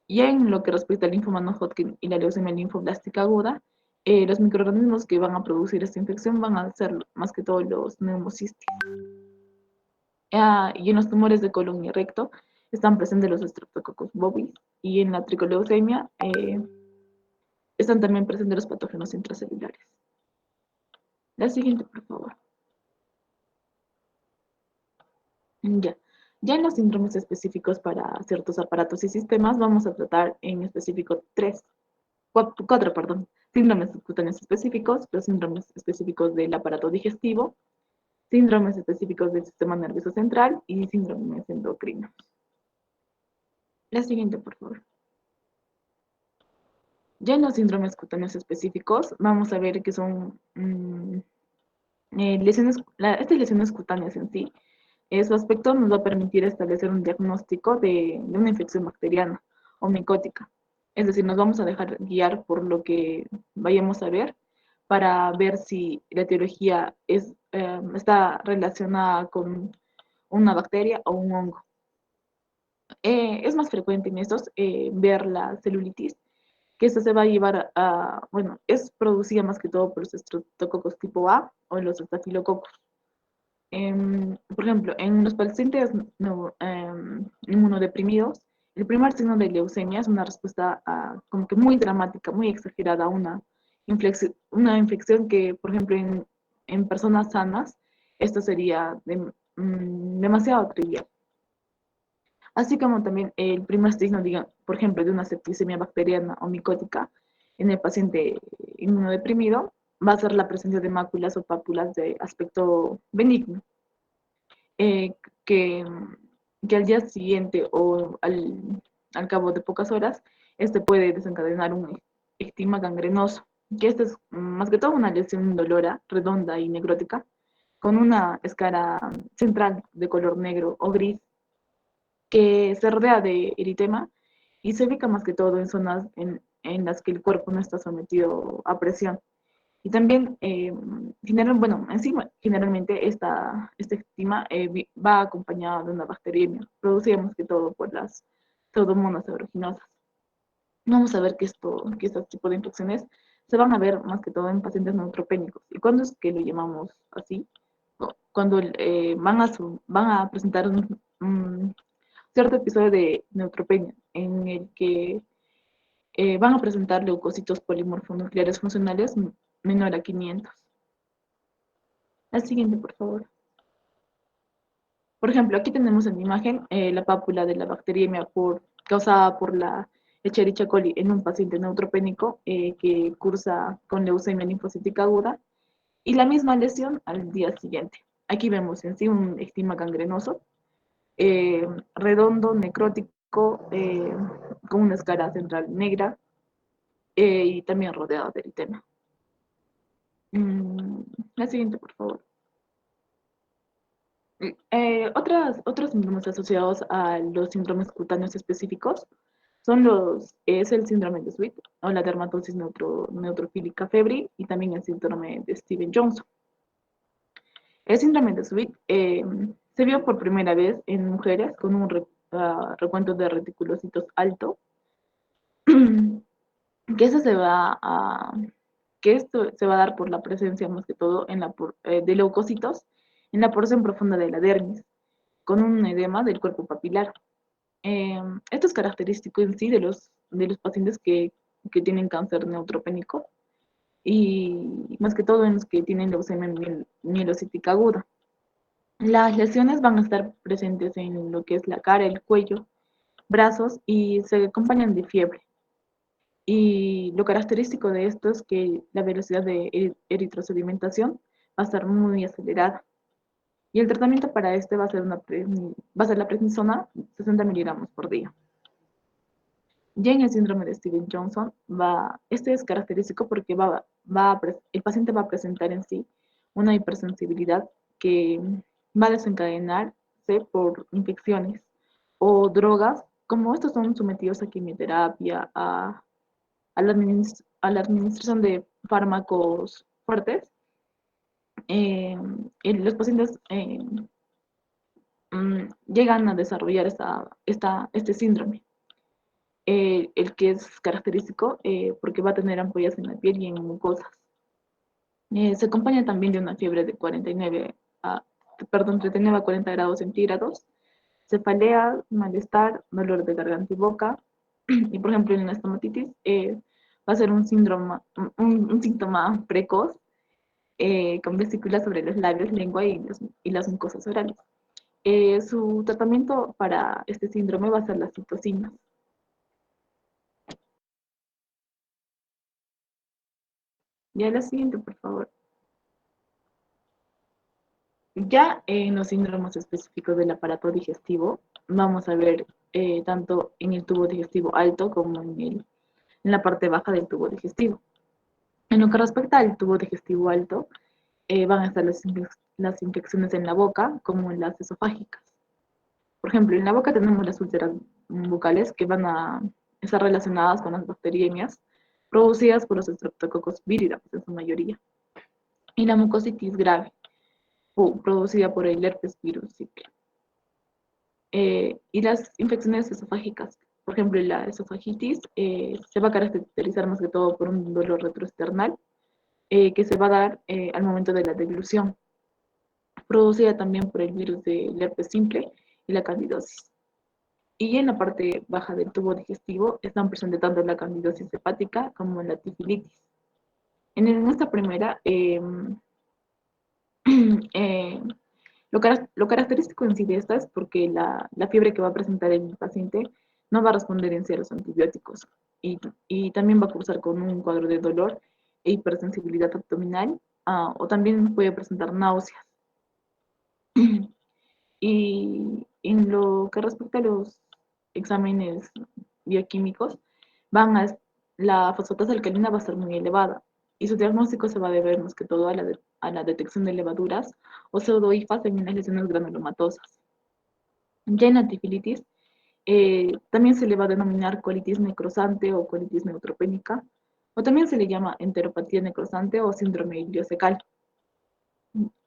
Y en lo que respecta al linfoma no Hodgkin y la leucemia linfoblástica aguda, los microorganismos que van a producir esta infección van a ser más que todo los pneumocistis. Y en los tumores de colon y recto están presentes los Streptococcus bovis, y en la tricoleucemia están también presentes los patógenos intracelulares. La siguiente, por favor. Ya. Ya en los síndromes específicos para ciertos aparatos y sistemas, vamos a tratar en específico cuatro, perdón, síndromes cutáneos específicos, los síndromes específicos del aparato digestivo, síndromes específicos del sistema nervioso central y síndromes endocrinos. La siguiente, por favor. Ya en los síndromes cutáneos específicos, vamos a ver que son estas lesiones cutáneas en sí. Su aspecto nos va a permitir establecer un diagnóstico de una infección bacteriana o micótica. Es decir, nos vamos a dejar guiar por lo que vayamos a ver para ver si la etiología está relacionada con una bacteria o un hongo. Es más frecuente en estos ver la celulitis, que esta se va a llevar bueno, es producida más que todo por los estreptococos tipo A o los estafilococos. Por ejemplo, en los pacientes inmunodeprimidos, el primer signo de leucemia es una respuesta como que muy dramática, muy exagerada a una infección que, por ejemplo, en personas sanas, esto sería demasiado trivial. Así como también el primer signo, por ejemplo, de una septicemia bacteriana o micótica en el paciente inmunodeprimido, va a ser la presencia de máculas o pápulas de aspecto benigno, eh, que, que al día siguiente o al cabo de pocas horas, este puede desencadenar un estigma gangrenoso, que este es más que todo una lesión indolora, redonda y necrótica, con una escara central de color negro o gris, que se rodea de eritema y se ubica más que todo en zonas en las que el cuerpo no está sometido a presión. Y también, generalmente esta estima va acompañada de una bacteriemia, producida más que todo por las pseudomonas aeruginosas. Vamos a ver que estos tipos de infecciones se van a ver más que todo en pacientes neutropénicos. ¿Y cuándo es que lo llamamos así? Cuando van a presentar un cierto episodio de neutropenia, en el que van a presentar leucocitos polimorfonucleares funcionales menor a 500. La siguiente, por favor. Por ejemplo, aquí tenemos en la imagen la pápula de la bacteriemia causada por la Escherichia coli en un paciente neutropénico que cursa con leucemia linfocítica aguda, y la misma lesión al día siguiente. Aquí vemos en sí un estigma gangrenoso, redondo, necrótico, característico con una escara central negra y también rodeado de eritema. La siguiente, por favor. Otros síndromes asociados a los síndromes cutáneos específicos es el síndrome de Sweet o la dermatosis neutrofílica febril y también el síndrome de Steven-Johnson. El síndrome de Sweet se vio por primera vez en mujeres con un recuento de reticulocitos alto, que eso se va a que esto se va a dar por la presencia más que todo de leucocitos en la porción profunda de la dermis, con un edema del cuerpo papilar. Esto es característico en sí de los pacientes que tienen cáncer neutropénico y más que todo en los que tienen leucemia mielocítica aguda. Las lesiones van a estar presentes en lo que es la cara, el cuello, brazos y se acompañan de fiebre. Y lo característico de esto es que la velocidad de eritrosedimentación va a estar muy acelerada. Y el tratamiento para este va a ser la prednisona 60 miligramos por día. Ya en el síndrome de Steven-Johnson, este es característico porque el paciente va a presentar en sí una hipersensibilidad que va a desencadenarse por infecciones o drogas, como estos son sometidos a quimioterapia, a la administración de fármacos fuertes. Los pacientes llegan a desarrollar este síndrome, el que es característico porque va a tener ampollas en la piel y en mucosas. Se acompaña también de una fiebre de 39 a 40 grados centígrados, cefalea, malestar, dolor de garganta y boca, y por ejemplo en la estomatitis va a ser un síntoma precoz con vesículas sobre los labios, lengua y las mucosas orales. Su tratamiento para este síndrome va a ser las citocinas. Ya la siguiente, por favor. Ya en los síndromes específicos del aparato digestivo, vamos a ver tanto en el tubo digestivo alto como en la parte baja del tubo digestivo. En lo que respecta al tubo digestivo alto, van a estar las infecciones en la boca como en las esofágicas. Por ejemplo, en la boca tenemos las úlceras bucales que van a estar relacionadas con las bacteriemias producidas por los Streptococcus viridans en su mayoría. Y la mucositis grave, producida por el herpes virus simple. Y las infecciones esofágicas, por ejemplo, la esofagitis se va a caracterizar más que todo por un dolor retroesternal que se va a dar al momento de la deglución, producida también por el virus del herpes simple y la candidosis. Y en la parte baja del tubo digestivo están presentes tanto la candidosis hepática como la tifilitis. En esta primera, lo característico en sí de esta es porque la fiebre que va a presentar el paciente no va a responder en sí a los antibióticos y también va a cursar con un cuadro de dolor e hipersensibilidad abdominal o también puede presentar náuseas. Y en lo que respecta a los exámenes bioquímicos, la fosfatasa alcalina va a ser muy elevada y su diagnóstico se va a deber más que todo a la detección de levaduras o pseudohifas en las lesiones granulomatosas. Ya en la tifilitis, también se le va a denominar colitis necrosante o colitis neutropénica, o también se le llama enteropatía necrosante o síndrome iliocecal.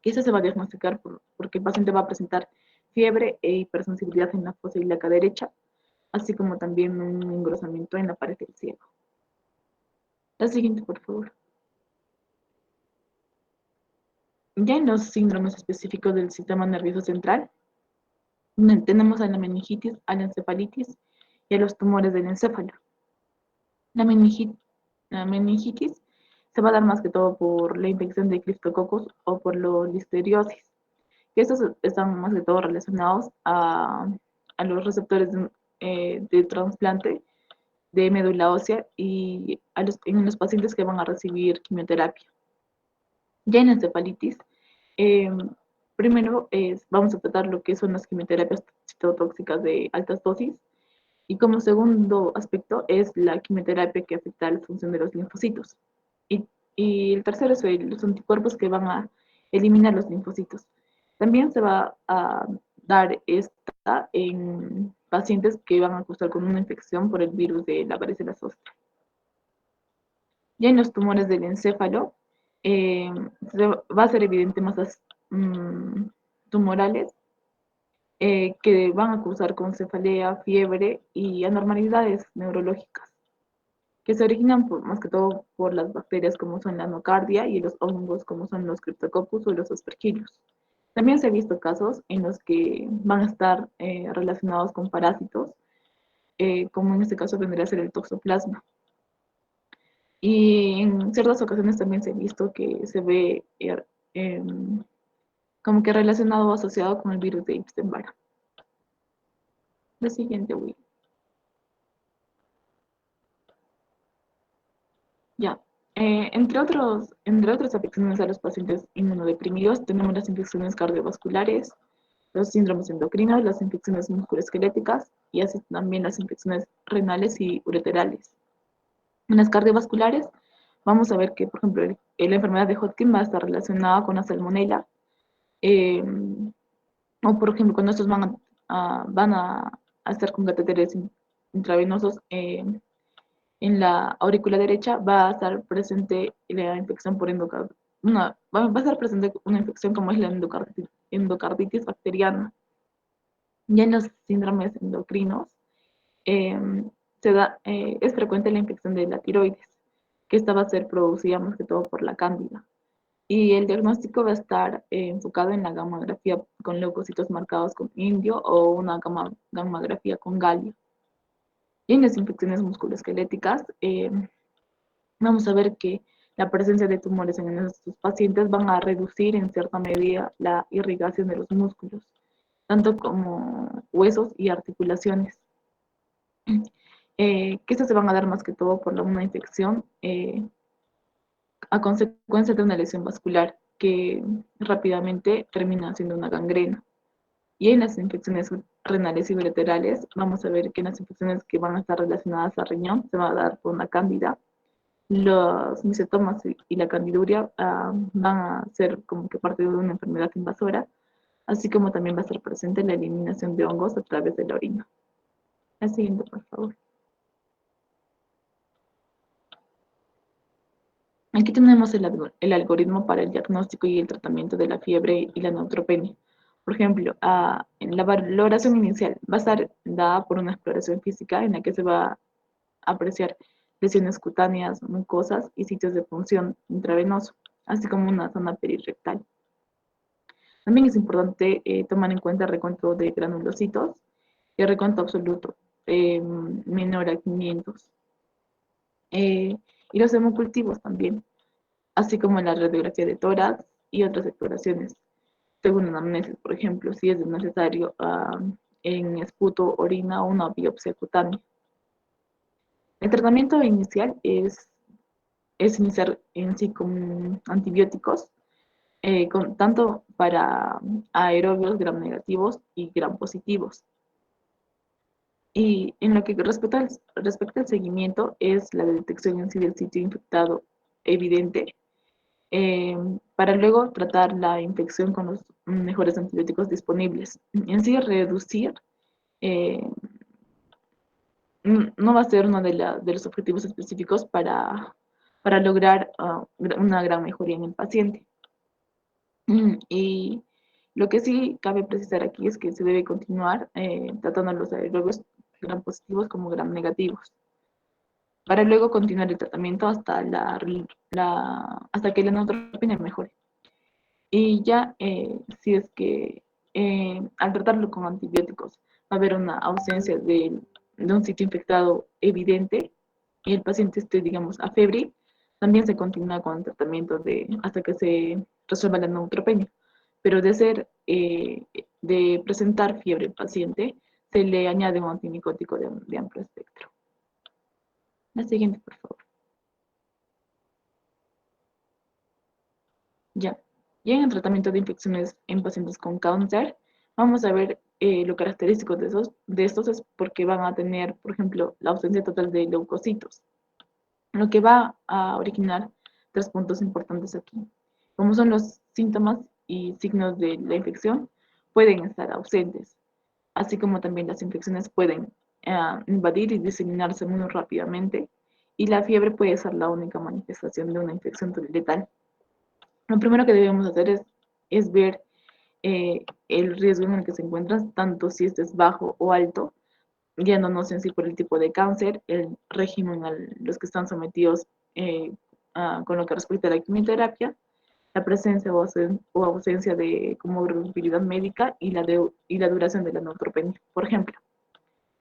Eso se va a diagnosticar porque el paciente va a presentar fiebre e hipersensibilidad en la fosa ilíaca derecha, así como también un engrosamiento en la pared del ciego. La siguiente, por favor. Ya en los síndromes específicos del sistema nervioso central, tenemos a la meningitis, a la encefalitis y a los tumores del encéfalo. La meningitis se va a dar más que todo por la infección de Cryptococcus o por la listeriosis. Que estos están más que todo relacionados a los receptores de trasplante de médula ósea y en los pacientes que van a recibir quimioterapia. Ya en encefalitis, primero vamos a tratar lo que son las quimioterapias citotóxicas de altas dosis Y como segundo aspecto es la quimioterapia que afecta a la función de los linfocitos. Y el tercero es los anticuerpos que van a eliminar los linfocitos. También se va a dar esta en pacientes que van a cursar con una infección por el virus de la varicela zoster. Ya en los tumores del encéfalo, va a ser evidente masas tumorales que van a cursar con cefalea, fiebre y anormalidades neurológicas, que se originan más que todo por las bacterias como son la nocardia y los hongos como son los Cryptococcus o los aspergillus. También se han visto casos en los que van a estar relacionados con parásitos, como en este caso vendría a ser el toxoplasma. Y en ciertas ocasiones también se ha visto que se ve como que relacionado o asociado con el virus de Epstein-Barr. La siguiente, Will. Ya. Entre otras afecciones a los pacientes inmunodeprimidos, tenemos las infecciones cardiovasculares, los síndromes endocrinos, las infecciones musculoesqueléticas y así también las infecciones renales y ureterales. En las cardiovasculares, vamos a ver que, por ejemplo, la enfermedad de Hodgkin va a estar relacionada con la salmonela, eh, o por ejemplo, cuando estos van a estar con catéteres intravenosos, en la aurícula derecha va a estar presente la infección por endocarditis. Va a estar presente una infección como es la endocarditis bacteriana. Ya en los síndromes endocrinos eh, es frecuente la infección de la tiroides, que esta va a ser producida más que todo por la cándida. Y el diagnóstico va a estar enfocado en la gamografía con leucocitos marcados con indio o una gamografía con galio. Y en las infecciones musculoesqueléticas, vamos a ver que la presencia de tumores en estos pacientes van a reducir en cierta medida la irrigación de los músculos, tanto como huesos y articulaciones, que estos se van a dar más que todo por una infección a consecuencia de una lesión vascular que rápidamente termina siendo una gangrena. Y en las infecciones renales y bilaterales, vamos a ver que en las infecciones que van a estar relacionadas al riñón se va a dar por una cándida. Los micetomas y la candiduria van a ser como que parte de una enfermedad invasora, así como también va a estar presente la eliminación de hongos a través de la orina. La siguiente, por favor. Aquí tenemos el algoritmo para el diagnóstico y el tratamiento de la fiebre y la neutropenia. Por ejemplo, en la valoración inicial va a estar dada por una exploración física en la que se va a apreciar lesiones cutáneas, mucosas y sitios de punción intravenoso, así como una zona perirectal. También es importante tomar en cuenta el recuento de granulocitos y el recuento absoluto menor a 500. Y los hemocultivos también, así como la radiografía de tórax y otras exploraciones, según anamnesis, por ejemplo, si es necesario en esputo, orina o una biopsia cutánea. El tratamiento inicial es iniciar en sí con antibióticos, tanto para aerobios gram negativos y gram positivos. Y en lo que respecta al seguimiento, es la detección en sí del sitio infectado evidente, para luego tratar la infección con los mejores antibióticos disponibles. En sí, reducir eh, no va a ser uno de los objetivos específicos para lograr una gran mejoría en el paciente. Y lo que sí cabe precisar aquí es que se debe continuar tratando a los aerobios gram positivos como gram negativos, para luego continuar el tratamiento hasta hasta que la neutropenia mejore. Y ya, si es que al tratarlo con antibióticos va a haber una ausencia de un sitio infectado evidente y el paciente esté, digamos, afebril, también se continúa con el tratamiento hasta que se resuelva la neutropenia. Pero de presentar fiebre al paciente, se le añade un antimicótico de amplio espectro. La siguiente, por favor. Ya. Y en el tratamiento de infecciones en pacientes con cáncer, vamos a ver lo característico de estos es porque van a tener, por ejemplo, la ausencia total de leucocitos, lo que va a originar 3 puntos importantes aquí. Como son los síntomas y signos de la infección, pueden estar ausentes, así como también las infecciones pueden invadir y diseminarse muy rápidamente, y la fiebre puede ser la única manifestación de una infección letal. Lo primero que debemos hacer es ver el riesgo en el que se encuentran, tanto si este es bajo o alto, guiándonos en sí por el tipo de cáncer, el régimen a los que están sometidos con lo que respecta a la quimioterapia, la presencia o ausencia de comorbilidad médica y la duración de la neutropenia. Por ejemplo,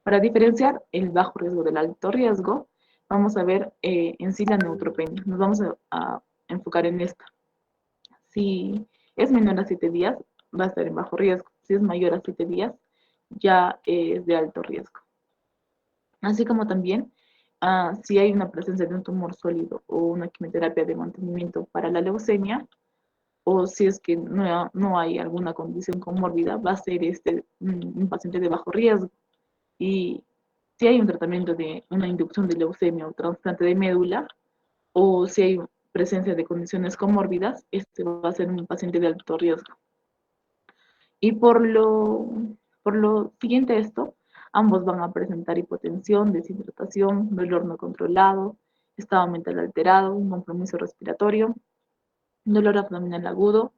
para diferenciar el bajo riesgo del alto riesgo, vamos a ver en sí la neutropenia. Nos vamos a enfocar en esta. Si es menor a 7 días, va a estar en bajo riesgo. Si es mayor a 7 días, ya es de alto riesgo. Así como también si hay una presencia de un tumor sólido o una quimioterapia de mantenimiento para la leucemia, o si es que no hay alguna condición comórbida, va a ser un paciente de bajo riesgo. Y si hay un tratamiento de una inducción de leucemia o trasplante de médula, o si hay presencia de condiciones comórbidas, este va a ser un paciente de alto riesgo. Y por lo siguiente a esto, ambos van a presentar hipotensión, deshidratación, dolor no controlado, estado mental alterado, un compromiso respiratorio, dolor abdominal agudo,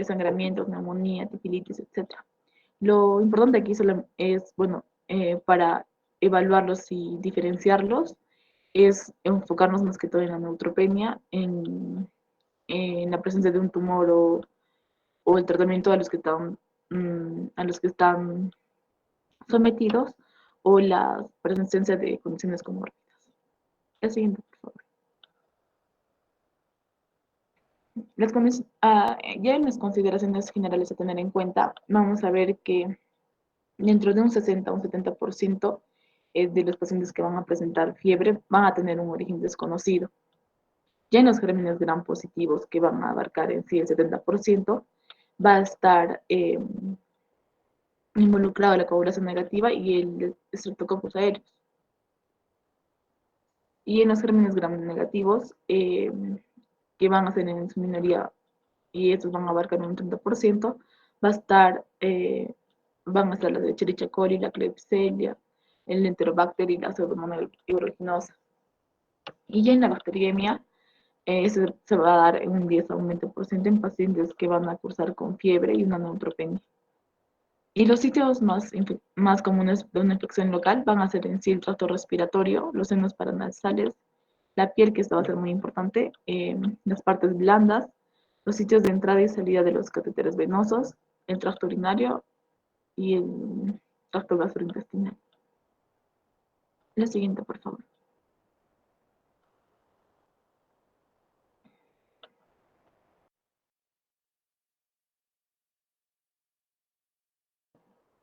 sangramientos, neumonía, tifilitis, etc. Lo importante aquí es, bueno, para evaluarlos y diferenciarlos, es enfocarnos más que todo en la neutropenia, en la presencia de un tumor o el tratamiento a los que están sometidos o la presencia de condiciones comórbidas. El siguiente, por favor. Ya en las consideraciones generales a tener en cuenta, vamos a ver que dentro de un 60 a un 70% de los pacientes que van a presentar fiebre van a tener un origen desconocido. Ya en los gérmenes gram positivos, que van a abarcar en sí el 70%, va a estar involucrado la coagulación negativa y el Streptococcus aureus. Y en los gérmenes gram negativos, que van a ser en su minoría, y estos van a abarcar un 30%, van a estar la de Escherichia coli, la Klebsiella, el Enterobacter y la Pseudomonas aeruginosa. Y ya en la bacteriemia, se va a dar un 10 a un 20% en pacientes que van a cursar con fiebre y una neutropenia. Y los sitios más comunes de una infección local van a ser en sí el tracto respiratorio, los senos paranasales, la piel, que esto va a ser muy importante, las partes blandas, los sitios de entrada y salida de los catéteres venosos, el tracto urinario y el tracto gastrointestinal. La siguiente, por favor.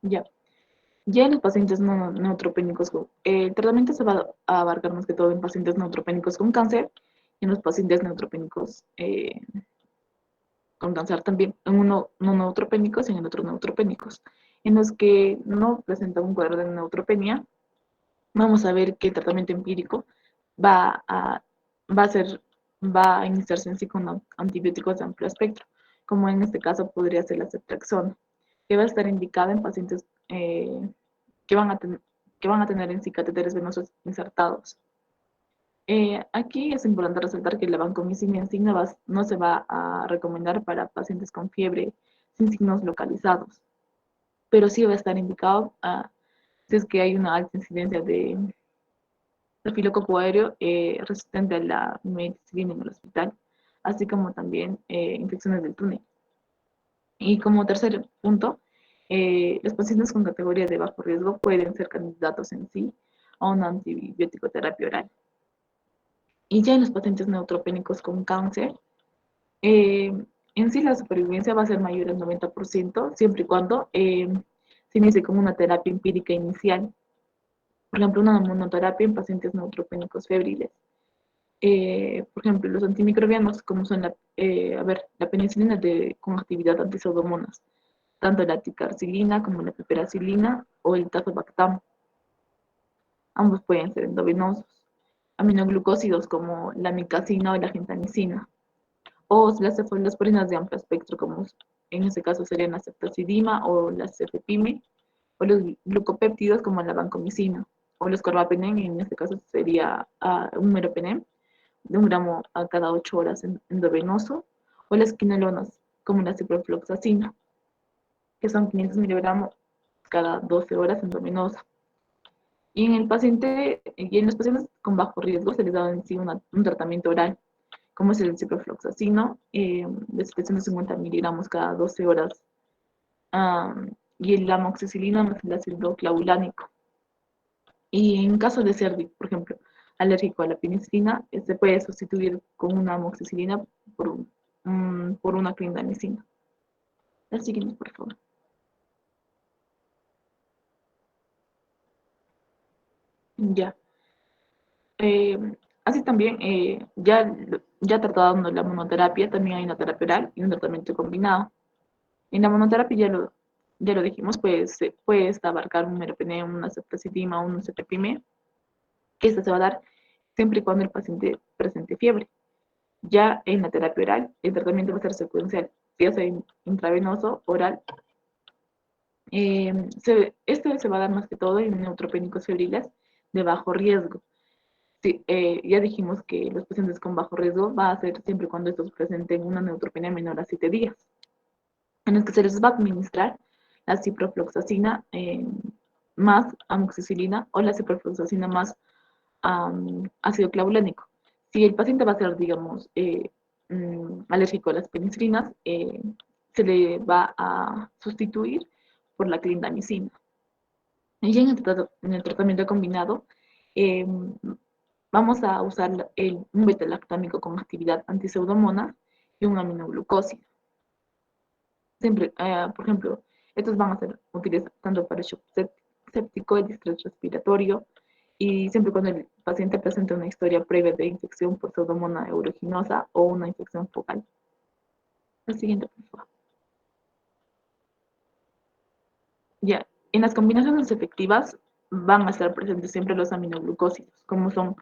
Ya. Ya en los pacientes neutropénicos, el tratamiento se va a abarcar más que todo en pacientes neutropénicos con cáncer y en los pacientes neutropénicos con cáncer también, en uno no neutropénicos y en el otro neutropénicos. En los que no presentan un cuadro de neutropenia, vamos a ver que el tratamiento empírico va a, va a, ser, va a iniciarse en sí con antibióticos de amplio espectro, como en este caso podría ser la ceftriaxona, que va a estar indicada en pacientes que van a tener en sí catéteres venosos insertados. Aquí es importante resaltar que la vancomicina en sí no se va a recomendar para pacientes con fiebre sin signos localizados, pero sí va a estar indicado si es que hay una alta incidencia de estafilococo aéreo resistente a la medicina en el hospital, así como también infecciones del túnel. Y como tercer punto, los pacientes con categoría de bajo riesgo pueden ser candidatos en sí a una antibiótico terapia oral. Y ya en los pacientes neutropénicos con cáncer, en sí la supervivencia va a ser mayor al 90%, siempre y cuando se inicie con una terapia empírica inicial. Por ejemplo, una monoterapia en pacientes neutropénicos febriles. Por ejemplo, los antimicrobianos, como son la penicilina con actividad anti-pseudomonas, tanto la ticarcilina como la piperacilina o el tazobactam. Ambos pueden ser endovenosos. Aminoglucósidos como la micacina o la gentamicina. O las cefalosporinas de amplio espectro, como en este caso serían la ceftazidima o la cefepime, o los glucopéptidos como la vancomicina, o los carbapenem, en este caso sería un meropenem, de 1 gramo a cada 8 horas endovenoso, o las quinolonas, como la ciprofloxacina, que son 500 miligramos cada 12 horas endovenosa. Y en los pacientes con bajo riesgo se les da en sí un tratamiento oral, como es el ciprofloxacino, de 750 miligramos cada 12 horas, y el amoxicilina más el ácido clavulánico. Y en caso de ser, por ejemplo, alérgico a la penicilina, se puede sustituir con una amoxicilina por una clindamicina. La siguiente, por favor. Ya. Eh, Así también, ya tratando la monoterapia, también hay una terapia oral y un tratamiento combinado. En la monoterapia ya lo dijimos, pues puede abarcar un meropenem, una ceftazidima, un cefepime, que esta se va a dar siempre y cuando el paciente presente fiebre. Ya en la terapia oral, el tratamiento va a ser secuencial, ya sea intravenoso, oral. Este se va a dar más que todo en neutropénicos febriles de bajo riesgo. Sí, ya dijimos que los pacientes con bajo riesgo va a ser siempre cuando estos presenten una neutropenia menor a 7 días, en los que se les va a administrar la ciprofloxacina más amoxicilina o la ciprofloxacina más ácido clavulánico. Si el paciente va a ser, digamos, alérgico a las penicilinas, se le va a sustituir por la clindamicina. Y en el tratamiento combinado, eh, vamos a usar un beta-lactámico con actividad antipseudomonas y un aminoglucósido. Siempre, por ejemplo, estos van a ser útiles tanto para el shock séptico, el distrés respiratorio, y siempre cuando el paciente presenta una historia previa de infección por pseudomonas aeruginosa o una infección focal. La siguiente, por favor. Ya, en las combinaciones efectivas van a estar presentes siempre los aminoglucósidos, como son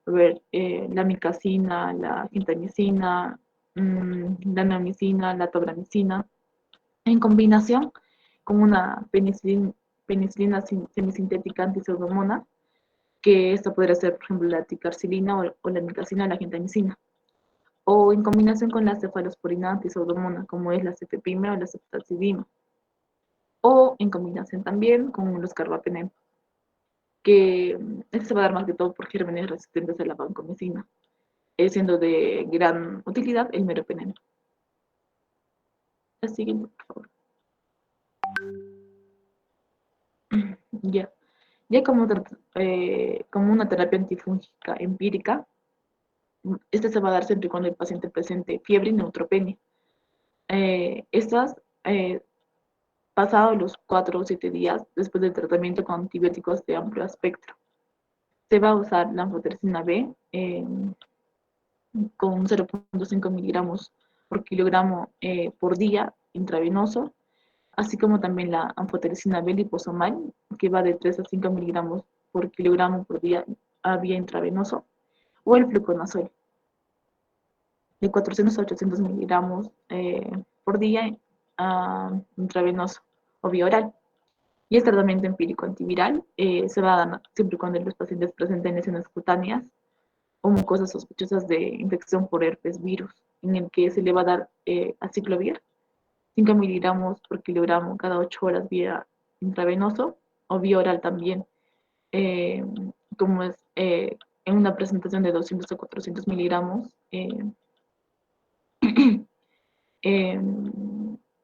la micacina, la gentamicina, la neomicina, la tobramicina, en combinación con una penicilina semisintética antipseudomona, que esta podría ser, por ejemplo, la ticarcilina o la micacina o la gentamicina, o en combinación con la cefalosporina antipseudomona, como es la cefepime o la ceftazidima, o en combinación también con los carbapenem, que este se va a dar más que todo por gérmenes resistentes a la vancomicina, siendo de gran utilidad el meropenem. La siguiente, por favor. Ya. Ya como una terapia antifúngica empírica, esta se va a dar siempre cuando el paciente presente fiebre y neutropenia. Estas, pasados los 4 o 7 días después del tratamiento con antibióticos de amplio espectro, se va a usar la anfotericina B con 0.5 miligramos por kilogramo por día intravenoso, así como también la anfotericina B liposomal, que va de 3 a 5 miligramos por kilogramo por día a vía intravenoso, o el fluconazol, de 400 a 800 miligramos por día intravenoso o vía oral. Y el tratamiento empírico antiviral se va a dar siempre cuando los pacientes presenten lesiones cutáneas o mucosas sospechosas de infección por herpes virus, en el que se le va a dar aciclovir, 5 miligramos por kilogramo cada 8 horas vía intravenoso o vía oral también, eh, como es en una presentación de 200 a 400 miligramos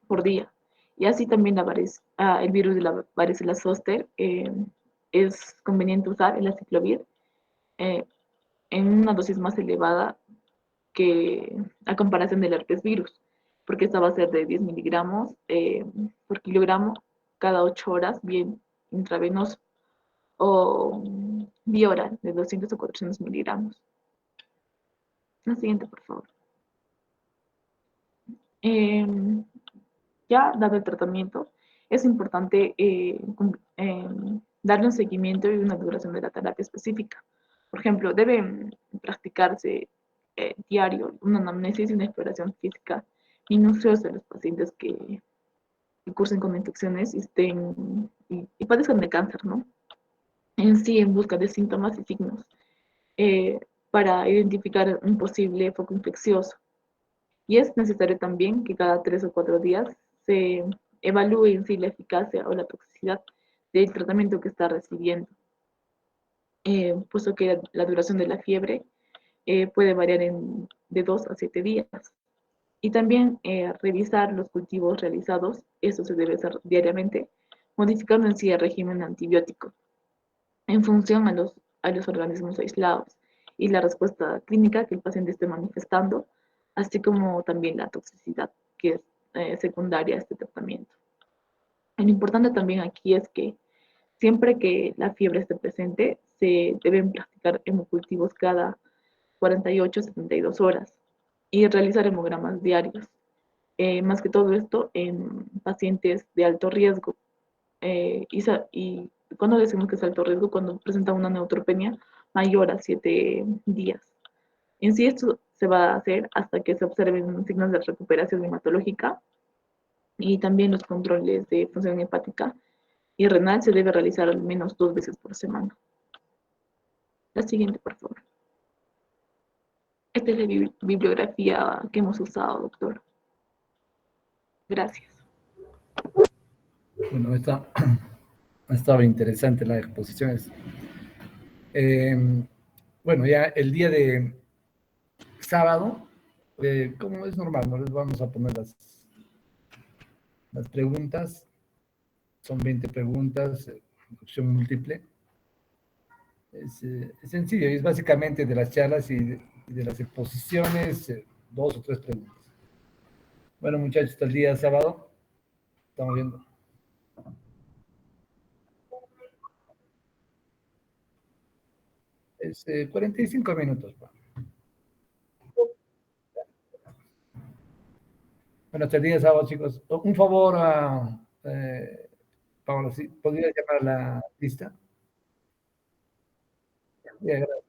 por día. Y así también el virus de la varicela zoster, es conveniente usar el aciclovir eh, en una dosis más elevada que a comparación del herpes virus, porque esta va a ser de 10 miligramos por kilogramo cada 8 horas, bien intravenoso, o vía oral de 200 o 400 miligramos. La siguiente, por favor. Ya dado el tratamiento, es importante darle un seguimiento y una duración de la terapia específica. Por ejemplo, debe practicarse diario una anamnesis y una exploración física minuciosa de los pacientes que cursen con infecciones y padezcan de cáncer, ¿no? En sí, en busca de síntomas y signos eh, para identificar un posible foco infeccioso. Y es necesario también que cada 3 o 4 días se evalúe en sí la eficacia o la toxicidad del tratamiento que está recibiendo, puesto que la duración de la fiebre puede variar de 2 a 7 días. Y también revisar los cultivos realizados, eso se debe hacer diariamente, modificando en sí el régimen antibiótico en función a los organismos aislados y la respuesta clínica que el paciente esté manifestando, así como también la toxicidad que es secundaria a este tratamiento. Lo importante también aquí es que siempre que la fiebre esté presente, se deben practicar hemocultivos cada 48 a 72 horas y realizar hemogramas diarios. Más que todo esto en pacientes de alto riesgo. Y cuando decimos que es alto riesgo, cuando presenta una neutropenia mayor a 7 días. En sí, esto se va a hacer hasta que se observen signos de recuperación hematológica y también los controles de función hepática y renal se debe realizar al menos 2 veces por semana. La siguiente, por favor. Esta es la bibliografía que hemos usado, doctor. Gracias. Bueno, estaba interesante la exposición. Bueno, ya el día de sábado, como es normal, no les vamos a poner las preguntas. Son 20 preguntas, opción múltiple. Es sencillo, es básicamente de las charlas y de las exposiciones, 2 o 3 preguntas. Bueno, muchachos, hasta el día sábado. Estamos viendo. Es 45 minutos. Bueno, hasta el día sábado, chicos. Un favor a Paola, ¿sí? ¿Podría llamar a la lista? Bien, gracias.